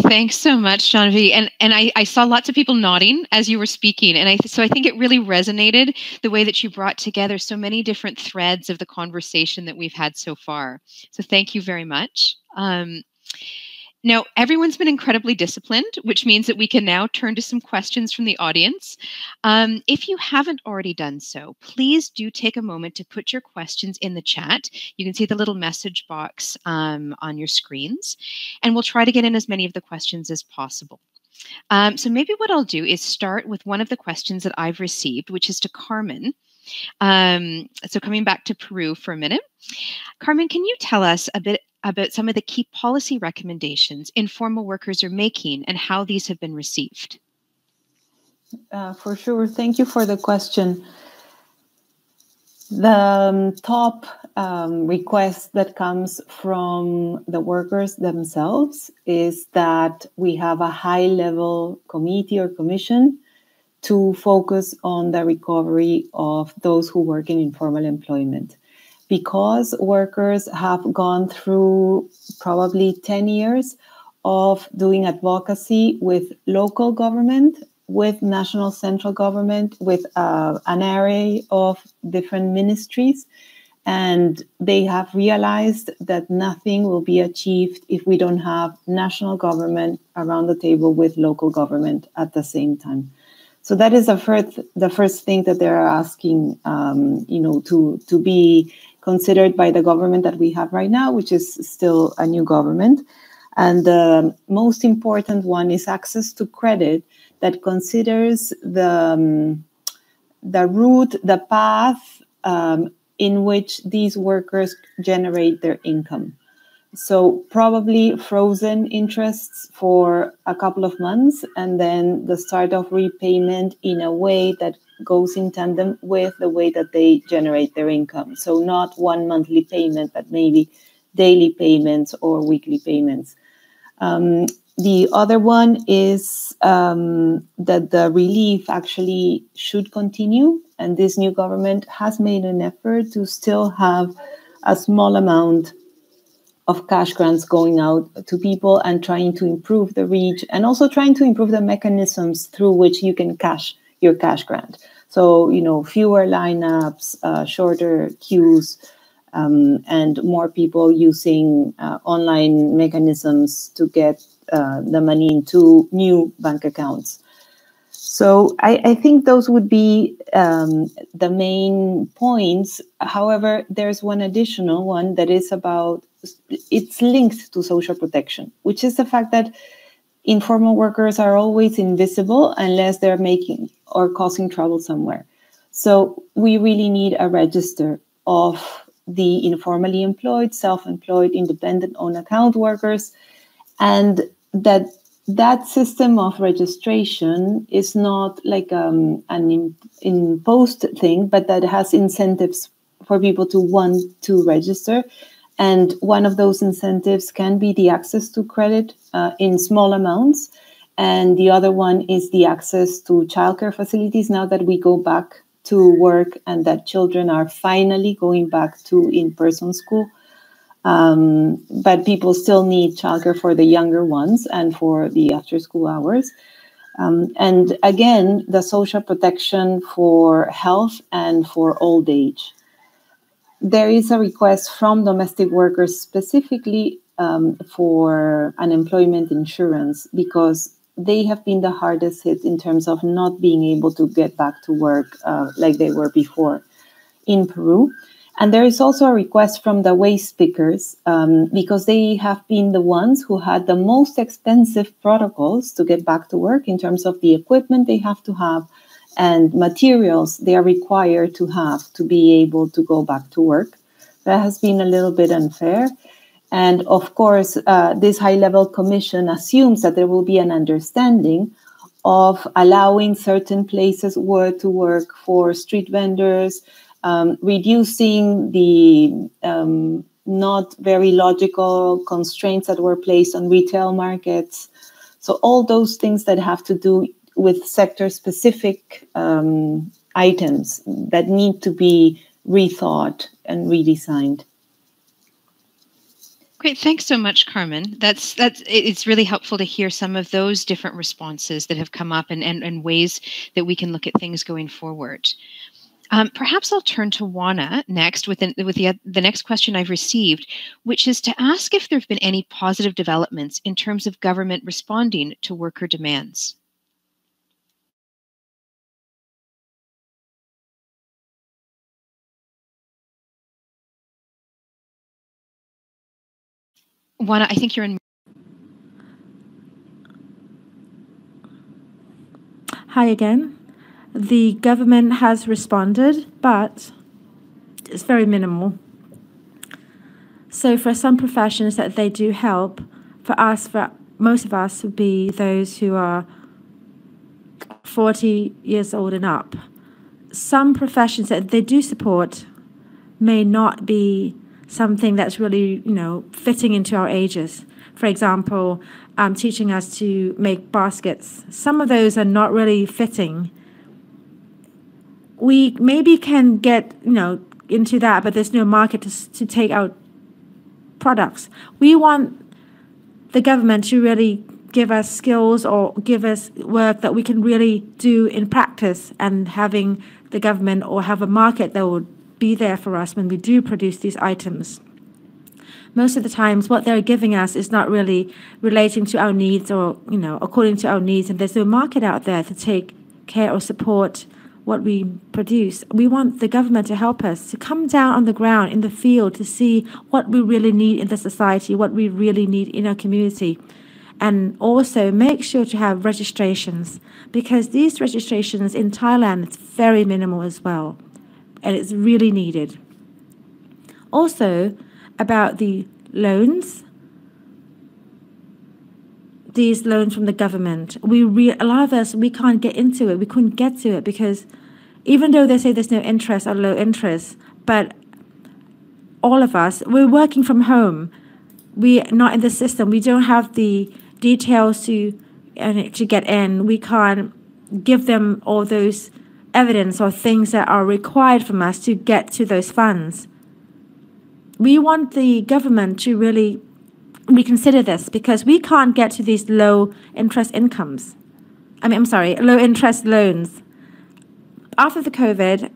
Thanks so much, Janvi. And I saw lots of people nodding as you were speaking. And so I think it really resonated the way that you brought together so many different threads of the conversation that we've had so far. So thank you very much. Now, everyone's been incredibly disciplined, which means that we can now turn to some questions from the audience. If you haven't already done so, please do take a moment to put your questions in the chat. You can see the little message box on your screens, and we'll try to get in as many of the questions as possible. So maybe what I'll do is start with one of the questions that I've received, which is to Carmen. So coming back to Peru for a minute. Carmen, can you tell us a bit about some of the key policy recommendations informal workers are making and how these have been received? For sure. Thank you for the question. The top request that comes from the workers themselves is that we have a high-level committee or commission to focus on the recovery of those who work in informal employment. Because workers have gone through probably 10 years of doing advocacy with local government, with national central government, with an array of different ministries. And they have realized that nothing will be achieved if we don't have national government around the table with local government at the same time. So that is the first thing that they're asking, to be considered by the government that we have right now, which is still a new government. And the most important one is access to credit that considers the route, the path in which these workers generate their income. So probably frozen interests for a couple of months, and then the start of repayment in a way that goes in tandem with the way that they generate their income. So not one monthly payment, but maybe daily payments or weekly payments. The other one is that the relief actually should continue, and this new government has made an effort to still have a small amount of cash grants going out to people and trying to improve the reach and also trying to improve the mechanisms through which you can cash your cash grant. So, fewer lineups, shorter queues, and more people using online mechanisms to get the money into new bank accounts. So I think those would be the main points. However, there's one additional one that is it's linked to social protection, which is the fact that informal workers are always invisible unless they're making or causing trouble somewhere. So we really need a register of the informally employed, self-employed, independent own account workers, and that system of registration is not like an imposed thing, but that has incentives for people to want to register. And one of those incentives can be the access to credit in small amounts. And the other one is the access to childcare facilities now that we go back to work and that children are finally going back to in-person school. But people still need childcare for the younger ones and for the after-school hours. And again, the social protection for health and for old age. There is a request from domestic workers specifically for unemployment insurance because they have been the hardest hit in terms of not being able to get back to work like they were before in Peru. And there is also a request from the waste pickers because they have been the ones who had the most expensive protocols to get back to work in terms of the equipment they have to have and materials they are required to have to be able to go back to work. That has been a little bit unfair. And of course, this high-level commission assumes that there will be an understanding of allowing certain places to work for street vendors, reducing the not very logical constraints that were placed on retail markets. So all those things that have to do with sector-specific items that need to be rethought and redesigned. Great, thanks so much, Carmen. It's really helpful to hear some of those different responses that have come up and ways that we can look at things going forward. Perhaps I'll turn to Juana next with the next question I've received, which is to ask if there have been any positive developments in terms of government responding to worker demands. Juana, I think you're in. Hi again. The government has responded, but it's very minimal. So for some professions that they do help, for most of us would be those who are 40 years old and up. Some professions that they do support may not be something that's really, fitting into our ages. For example, teaching us to make baskets. Some of those are not really fitting. We maybe can get, into that, but there's no market to take out products. We want the government to really give us skills or give us work that we can really do in practice, and having the government or have a market that would be there for us when we do produce these items. Most of the times what they're giving us is not really relating to our needs or, according to our needs, and there's no market out there to take care or support what we produce. We want the government to help us, to come down on the ground in the field to see what we really need in the society, what we really need in our community. And also make sure to have registrations, because these registrations in Thailand, it's very minimal as well, and it's really needed. Also, about the loans, these loans from the government, a lot of us, we can't get into it. We couldn't get to it because even though they say there's no interest or low interest, but all of us, we're working from home. We're not in the system. We don't have the details to get in. We can't give them all those evidence or things that are required from us to get to those funds. We want the government to really reconsider this, because we can't get to these low interest loans. After the COVID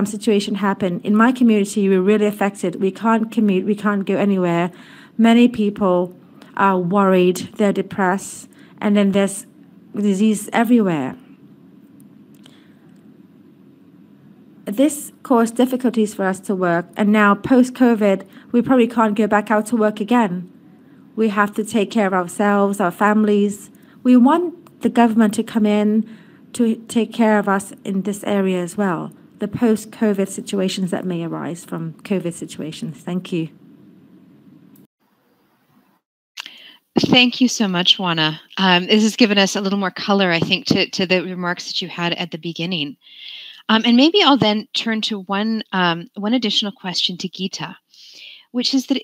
situation happened, in my community, we're really affected. We can't commute, we can't go anywhere. Many people are worried, they're depressed, and then there's disease everywhere. This caused difficulties for us to work, and now post-COVID, we probably can't go back out to work again. We have to take care of ourselves, our families. We want the government to come in to take care of us in this area as well, the post-COVID situations that may arise from COVID situations. Thank you. Thank you so much, Juana. This has given us a little more color, I think, to the remarks that you had at the beginning. And maybe I'll then turn to one additional question to Geeta, which is that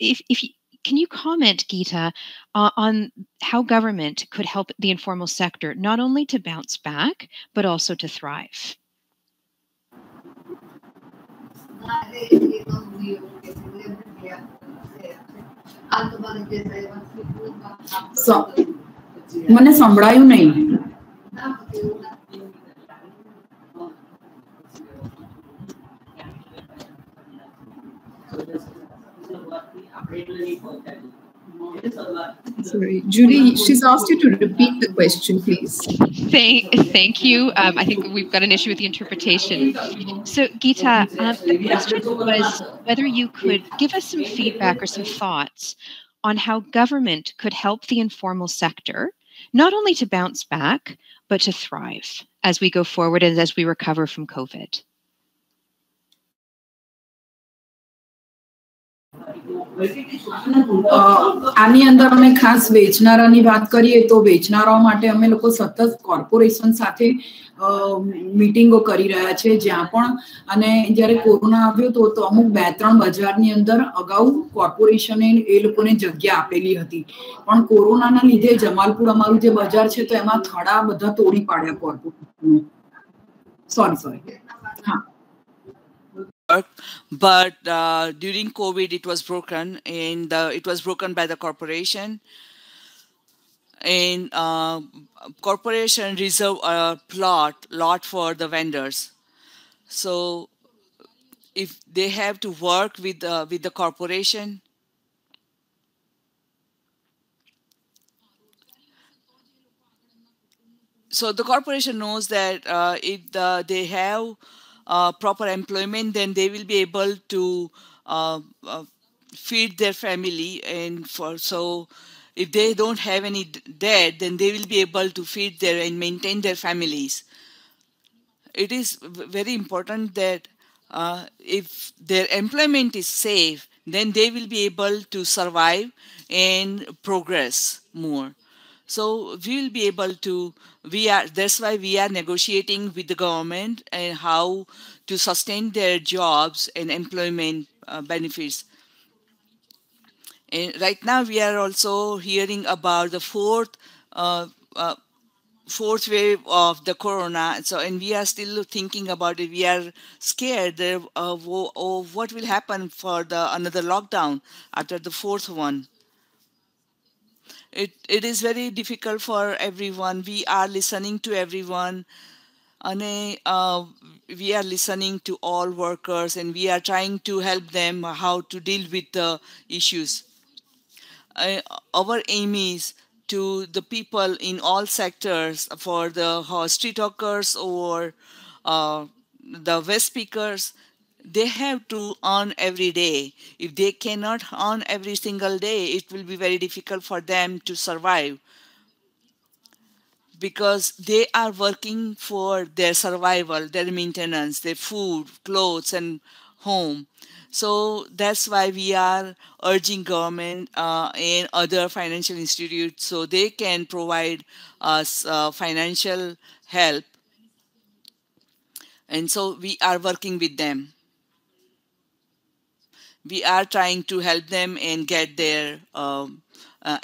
can you comment, Geeta, on how government could help the informal sector not only to bounce back, but also to thrive? So, મને સંભળાયું નહીં. Sorry, Julie, she's asked you to repeat the question, please. Thank you. I think we've got an issue with the interpretation. So, Geeta, the question was whether you could give us some feedback or some thoughts on how government could help the informal sector, not only to bounce back, but to thrive as we go forward and as we recover from COVID. આની અંદર અમે ખાસ વેચનારાની વાત કરીએ તો વેચનારાઓ માટે અમે લોકો સતત કોર્પોરેશન સાથે મીટિંગો કરી રહ્યા છે, જ્યાં પણ અને જ્યારે કોરોના આવ્યો તો અમુક 2-3 બજારની અંદર અગાઉ કોર્પોરેશને એ લોકોને જગ્યા આપેલી હતી, પણ કોરોનાના લીધે જમાલપુર અમારું જે બજાર છે તો એમાં થડા બધા તોડી પાડ્યા કોર્પોરેશને. સોરી હા. But during COVID, it was broken, and it was broken by the corporation. And corporation reserve a lot for the vendors. So if they have to work with the corporation, so the corporation knows that if they have proper employment, then they will be able to feed their family, and so if they don't have any debt, then they will be able to feed and maintain their families. It is very important that if their employment is safe, then they will be able to survive and progress more. So we will be able to, that's why we are negotiating with the government and how to sustain their jobs and employment benefits. And right now we are also hearing about the fourth wave of the corona. So, and we are still thinking about it. We are scared of what will happen for another lockdown after the fourth one. it is very difficult for everyone. We are listening to everyone. We are listening to all workers, and we are trying to help them how to deal with the issues. Our aim is to the people in all sectors, for the street hawkers or the West speakers. They have to earn every day. If they cannot earn every single day, it will be very difficult for them to survive, because they are working for their survival, their maintenance, their food, clothes, and home. So that's why we are urging government and other financial institutes so they can provide us financial help. And so we are working with them. We are trying to help them and get their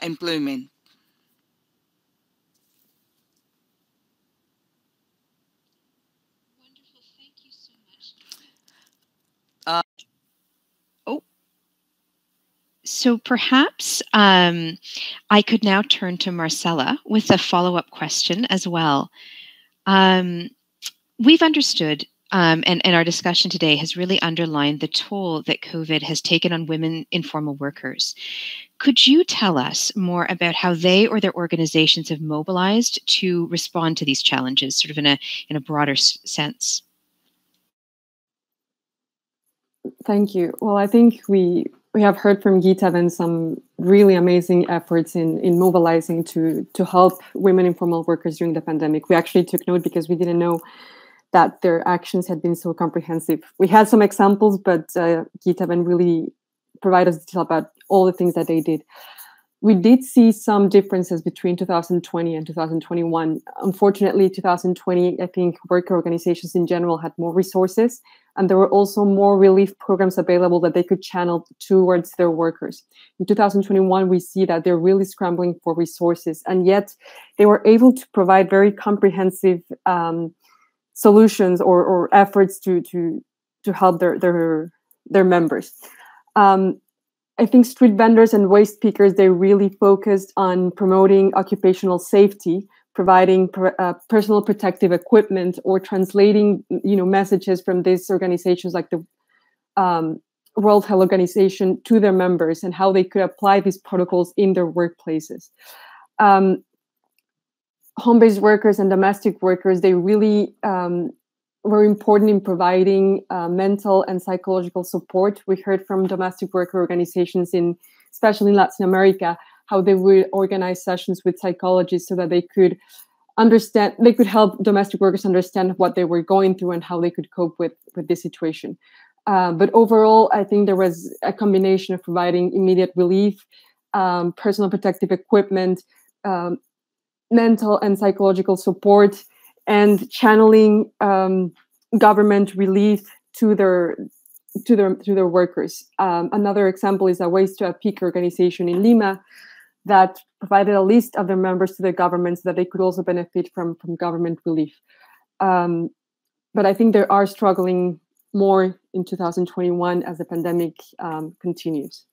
employment. So perhaps I could now turn to Marcella with a follow-up question as well. We've understood, and our discussion today has really underlined the toll that COVID has taken on women informal workers. Could you tell us more about how they or their organizations have mobilized to respond to these challenges, sort of in a broader sense? Thank you. Well, I think we have heard from Geeta and some really amazing efforts in mobilizing to help women informal workers during the pandemic. We actually took note because we didn't know that their actions had been so comprehensive. We had some examples, but Geeta really provided us detail about all the things that they did. We did see some differences between 2020 and 2021. Unfortunately, 2020, I think worker organizations in general had more resources, and there were also more relief programs available that they could channel towards their workers. In 2021, we see that they're really scrambling for resources, and yet they were able to provide very comprehensive solutions or efforts to help their members. I think street vendors and waste pickers, they really focused on promoting occupational safety, providing personal protective equipment, or translating messages from these organizations like the World Health Organization to their members and how they could apply these protocols in their workplaces. Home-based workers and domestic workers, they really were important in providing mental and psychological support. We heard from domestic worker organizations, especially in Latin America, how they would organize sessions with psychologists so that they could help domestic workers understand what they were going through and how they could cope with this situation. But overall, I think there was a combination of providing immediate relief, personal protective equipment, mental and psychological support, and channeling government relief to their workers. Another example is a Waste to a Peak organization in Lima that provided a list of their members to the government so that they could also benefit from government relief. But I think they are struggling more in 2021 as the pandemic continues.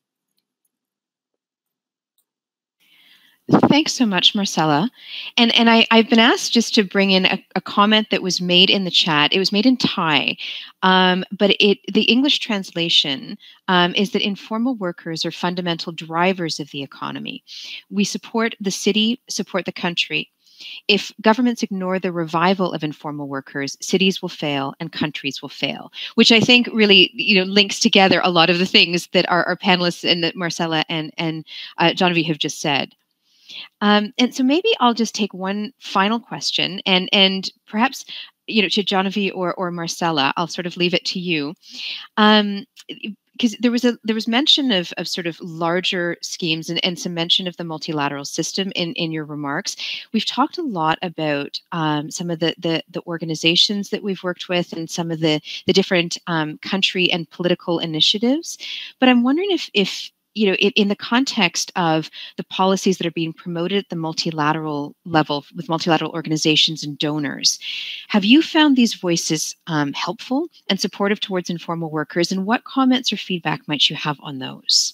Thanks so much, Marcella. And I've been asked just to bring in a comment that was made in the chat. It was made in Thai, but the English translation is that informal workers are fundamental drivers of the economy. We support the city, support the country. If governments ignore the revival of informal workers, cities will fail and countries will fail, which I think really links together a lot of the things that our panelists and that Marcella and Genevieve have just said. And so maybe I'll just take one final question, and perhaps to Genevieve or Marcella, I'll sort of leave it to you, because there was mention of sort of larger schemes and some mention of the multilateral system in your remarks. We've talked a lot about some of the organizations that we've worked with and some of the different country and political initiatives, but I'm wondering if in the context of the policies that are being promoted at the multilateral level with multilateral organizations and donors, have you found these voices helpful and supportive towards informal workers? And what comments or feedback might you have on those?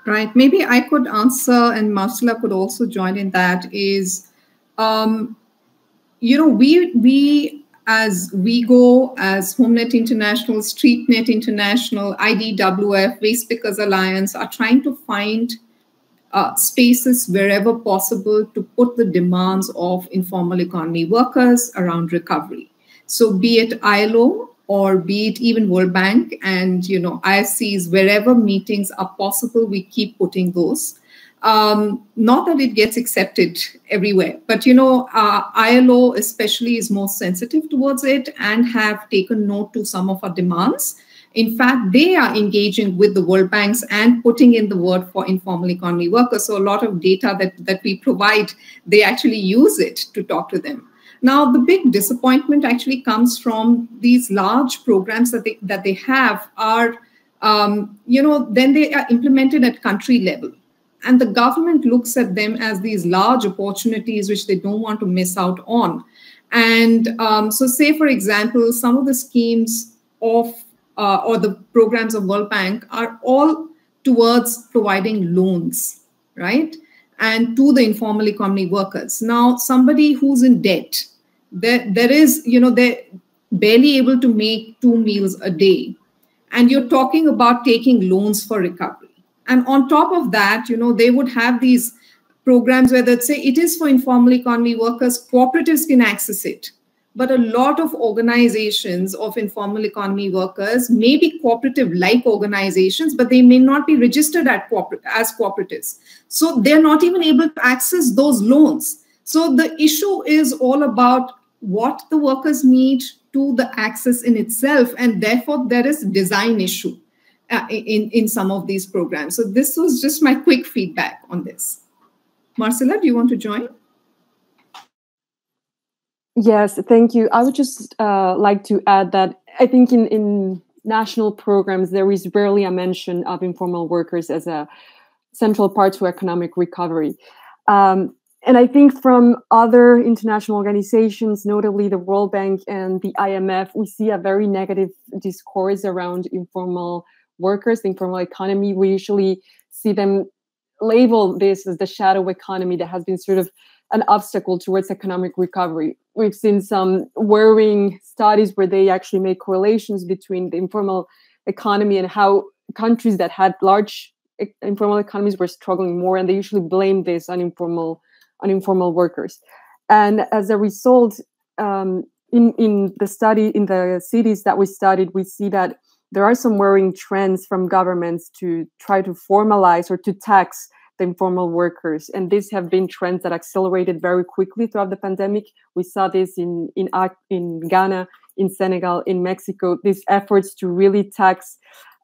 Right. Maybe I could answer, and Marcella could also join in that, is, we as WeGo, as HomeNet International, StreetNet International, IDWF, Waste Pickers Alliance are trying to find spaces wherever possible to put the demands of informal economy workers around recovery. So be it ILO or be it even World Bank and IFCs, wherever meetings are possible, we keep putting those. Not that it gets accepted everywhere, but ILO especially is more sensitive towards it and have taken note to some of our demands. In fact, they are engaging with the World Banks and putting in the word for informal economy workers. So a lot of data that we provide, they actually use it to talk to them. Now, the big disappointment actually comes from these large programs that they have are, then they are implemented at country level. And the government looks at them as these large opportunities which they don't want to miss out on. And so say, for example, some of the schemes of or the programs of World Bank are all towards providing loans, right? And to the informal economy workers. Now, somebody who's in debt, there is, they're barely able to make 2 meals a day. And you're talking about taking loans for recovery. And on top of that, they would have these programs where they'd say it is for informal economy workers, cooperatives can access it. But a lot of organizations of informal economy workers may be cooperative-like organizations, but they may not be registered as cooperatives. So they're not even able to access those loans. So the issue is all about what the workers need to the access in itself. And therefore, there is a design issue in some of these programs. So this was just my quick feedback on this. Marcella, do you want to join? Yes, thank you. I would just like to add that I think in national programs, there is rarely a mention of informal workers as a central part to economic recovery. And I think from other international organizations, notably the World Bank and the IMF, we see a very negative discourse around informal workers, the informal economy. We usually see them label this as the shadow economy that has been sort of an obstacle towards economic recovery. We've seen some worrying studies where they actually make correlations between the informal economy and how countries that had large informal economies were struggling more, and they usually blame this on informal workers. And as a result, in the cities that we studied, we see that there are some worrying trends from governments to try to formalize or to tax the informal workers. And these have been trends that accelerated very quickly throughout the pandemic. We saw this in Ghana, in Senegal, in Mexico, these efforts to really tax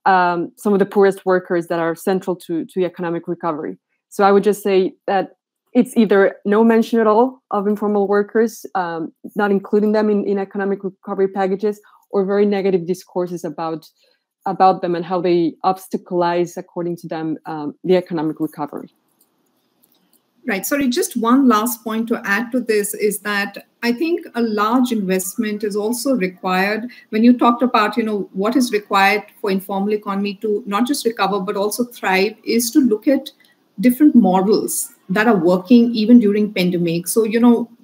some of the poorest workers that are central to economic recovery. So I would just say that it's either no mention at all of informal workers, not including them in economic recovery packages, or very negative discourses about them and how they obstaculize, according to them, the economic recovery. Right. Sorry, just one last point to add to this is that I think a large investment is also required when you talked about, what is required for informal economy to not just recover, but also thrive, is to look at different models that are working even during pandemic. So,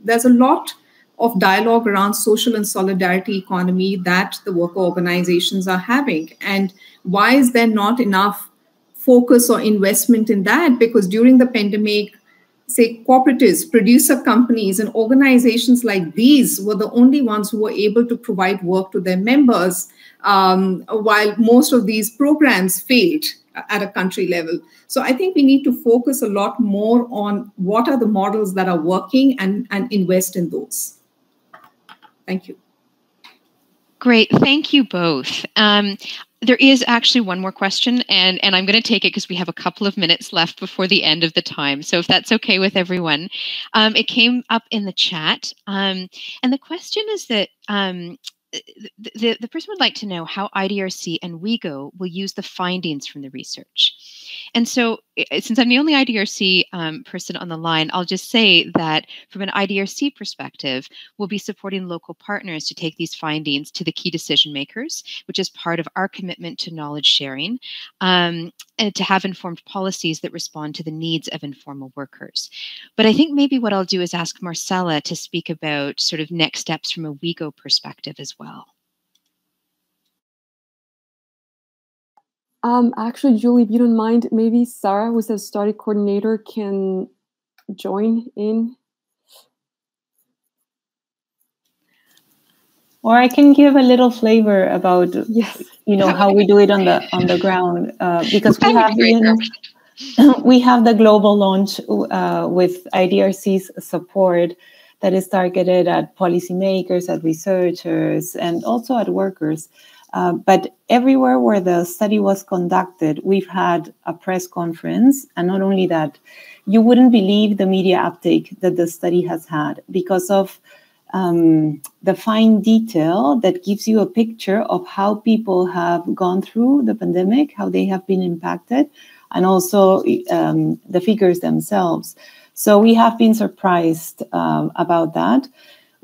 there's a lot of dialogue around social and solidarity economy that the worker organizations are having. And why is there not enough focus or investment in that? Because during the pandemic, say cooperatives, producer companies, and organizations like these were the only ones who were able to provide work to their members, while most of these programs failed at a country level. So I think we need to focus a lot more on what are the models that are working and invest in those. Thank you. Great. Thank you both. There is actually one more question, and I'm going to take it because we have a couple of minutes left before the end of the time. So if that's okay with everyone. It came up in the chat. And the question is that the person would like to know how IDRC and WeGo will use the findings from the research. And so, since I'm the only IDRC person on the line, I'll just say that from an IDRC perspective, we'll be supporting local partners to take these findings to the key decision makers, which is part of our commitment to knowledge sharing, and to have informed policies that respond to the needs of informal workers. But I think maybe what I'll do is ask Marcella to speak about sort of next steps from a WeGo perspective as well. Actually, Julie, if you don't mind, maybe Sarah, who's a study coordinator, can join in. Or I can give a little flavor about, how we do it on the ground, because we have the global launch with IDRC's support that is targeted at policymakers, at researchers, and also at workers. But everywhere where the study was conducted, we've had a press conference. And not only that, you wouldn't believe the media uptake that the study has had because of the fine detail that gives you a picture of how people have gone through the pandemic, how they have been impacted, and also the figures themselves. So we have been surprised about that.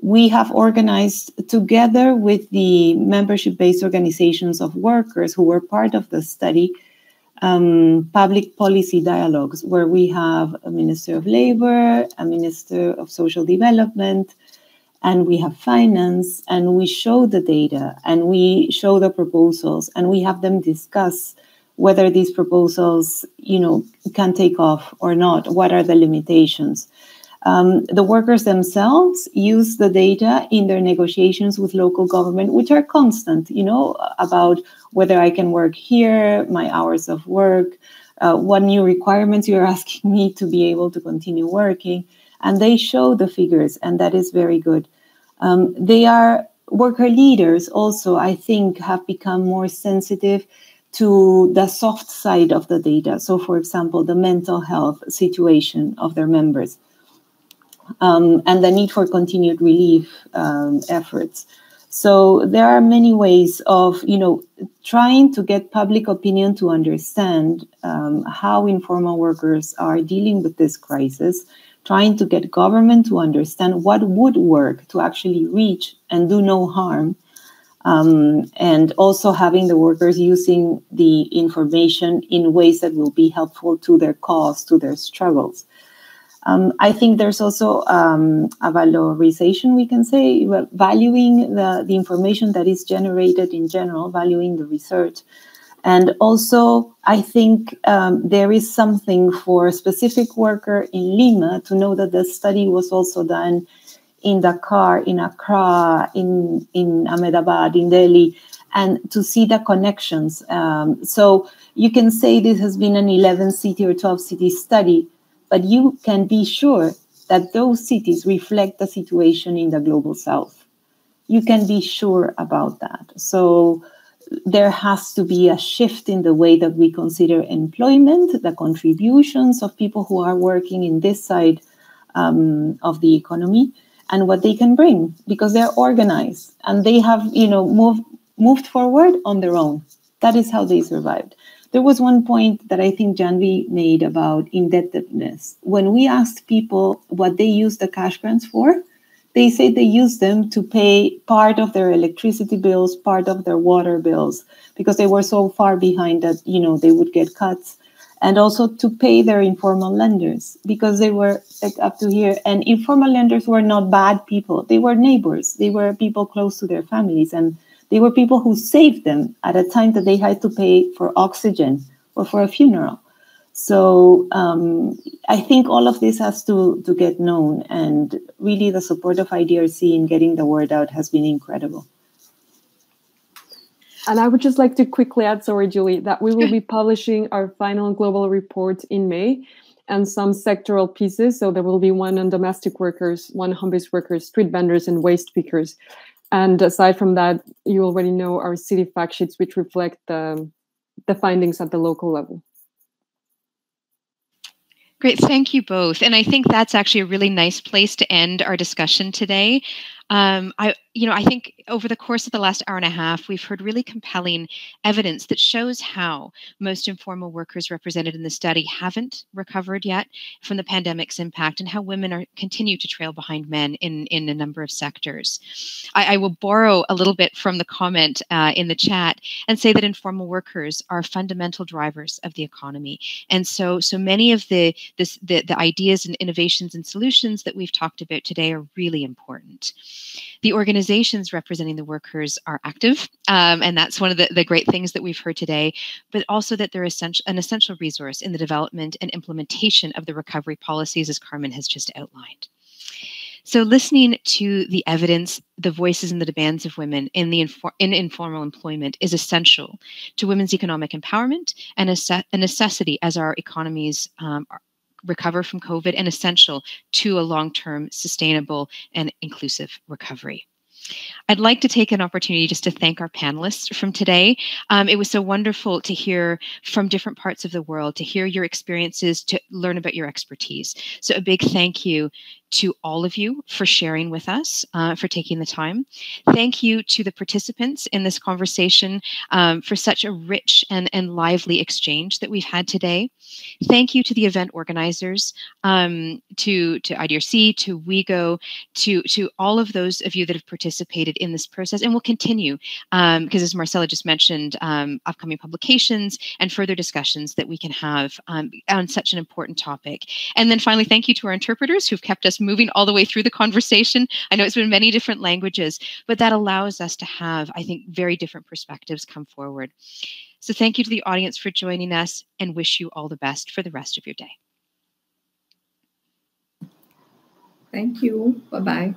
We have organized, together with the membership-based organizations of workers who were part of the study, public policy dialogues where we have a Minister of Labor, a Minister of Social Development, and we have finance, and we show the data, and we show the proposals, and we have them discuss whether these proposals, can take off or not. What are the limitations? The workers themselves use the data in their negotiations with local government, which are constant, about whether I can work here, my hours of work, what new requirements you're asking me to be able to continue working. And they show the figures, and that is very good. Worker leaders also, I think, have become more sensitive to the soft side of the data. So, for example, the mental health situation of their members. And the need for continued relief efforts. So there are many ways of, trying to get public opinion to understand how informal workers are dealing with this crisis, trying to get government to understand what would work to actually reach and do no harm, and also having the workers using the information in ways that will be helpful to their cause, to their struggles. I think there's also a valorization, we can say, valuing the information that is generated in general, valuing the research. And also, I think there is something for a specific worker in Lima to know that the study was also done in Dakar, in Accra, in Ahmedabad, in Delhi, and to see the connections. So you can say this has been an 11-city or 12-city study, but you can be sure that those cities reflect the situation in the global south. You can be sure about that. So there has to be a shift in the way that we consider employment, the contributions of people who are working in this side of the economy, and what they can bring, because they're organized and they have, moved forward on their own. That is how they survived. There was one point that I think Janvi made about indebtedness. When we asked people what they use the cash grants for, they say they use them to pay part of their electricity bills, part of their water bills, because they were so far behind that, they would get cuts. And also to pay their informal lenders, because they were like up to here. And informal lenders were not bad people. They were neighbors. They were people close to their families. And they were people who saved them at a time that they had to pay for oxygen or for a funeral. So I think all of this has to get known. And really the support of IDRC in getting the word out has been incredible. And I would just like to quickly add, sorry, Julie, that we will be publishing our final global report in May and some sectoral pieces. So there will be one on domestic workers, one home-based workers, street vendors, and waste pickers. And aside from that, you already know our city fact sheets, which reflect the findings at the local level. Great, thank you both. And I think that's actually a really nice place to end our discussion today. I think over the course of the last hour and a half, we've heard really compelling evidence that shows how most informal workers represented in the study haven't recovered yet from the pandemic's impact, and how women continue to trail behind men in a number of sectors. I will borrow a little bit from the comment in the chat and say that informal workers are fundamental drivers of the economy. And so many of the ideas and innovations and solutions that we've talked about today are really important. The organizations representing the workers are active, and that's one of the great things that we've heard today, but also that they're an essential resource in the development and implementation of the recovery policies, as Carmen has just outlined. So listening to the evidence, the voices and the demands of women in informal employment is essential to women's economic empowerment and a necessity as our economies recover from COVID, and essential to a long-term, sustainable, and inclusive recovery. I'd like to take an opportunity just to thank our panelists from today. It was so wonderful to hear from different parts of the world, to hear your experiences, to learn about your expertise. So a big thank you to all of you for sharing with us, for taking the time. Thank you to the participants in this conversation for such a rich and lively exchange that we've had today. Thank you to the event organizers, to IDRC, to WeGo, to all of those of you that have participated in this process and will continue, because as Marcella just mentioned, upcoming publications and further discussions that we can have on such an important topic. And then finally, thank you to our interpreters who've kept us moving all the way through the conversation. I know it's been many different languages, but that allows us to have, I think, very different perspectives come forward. So thank you to the audience for joining us, and wish you all the best for the rest of your day. Thank you. Bye-bye.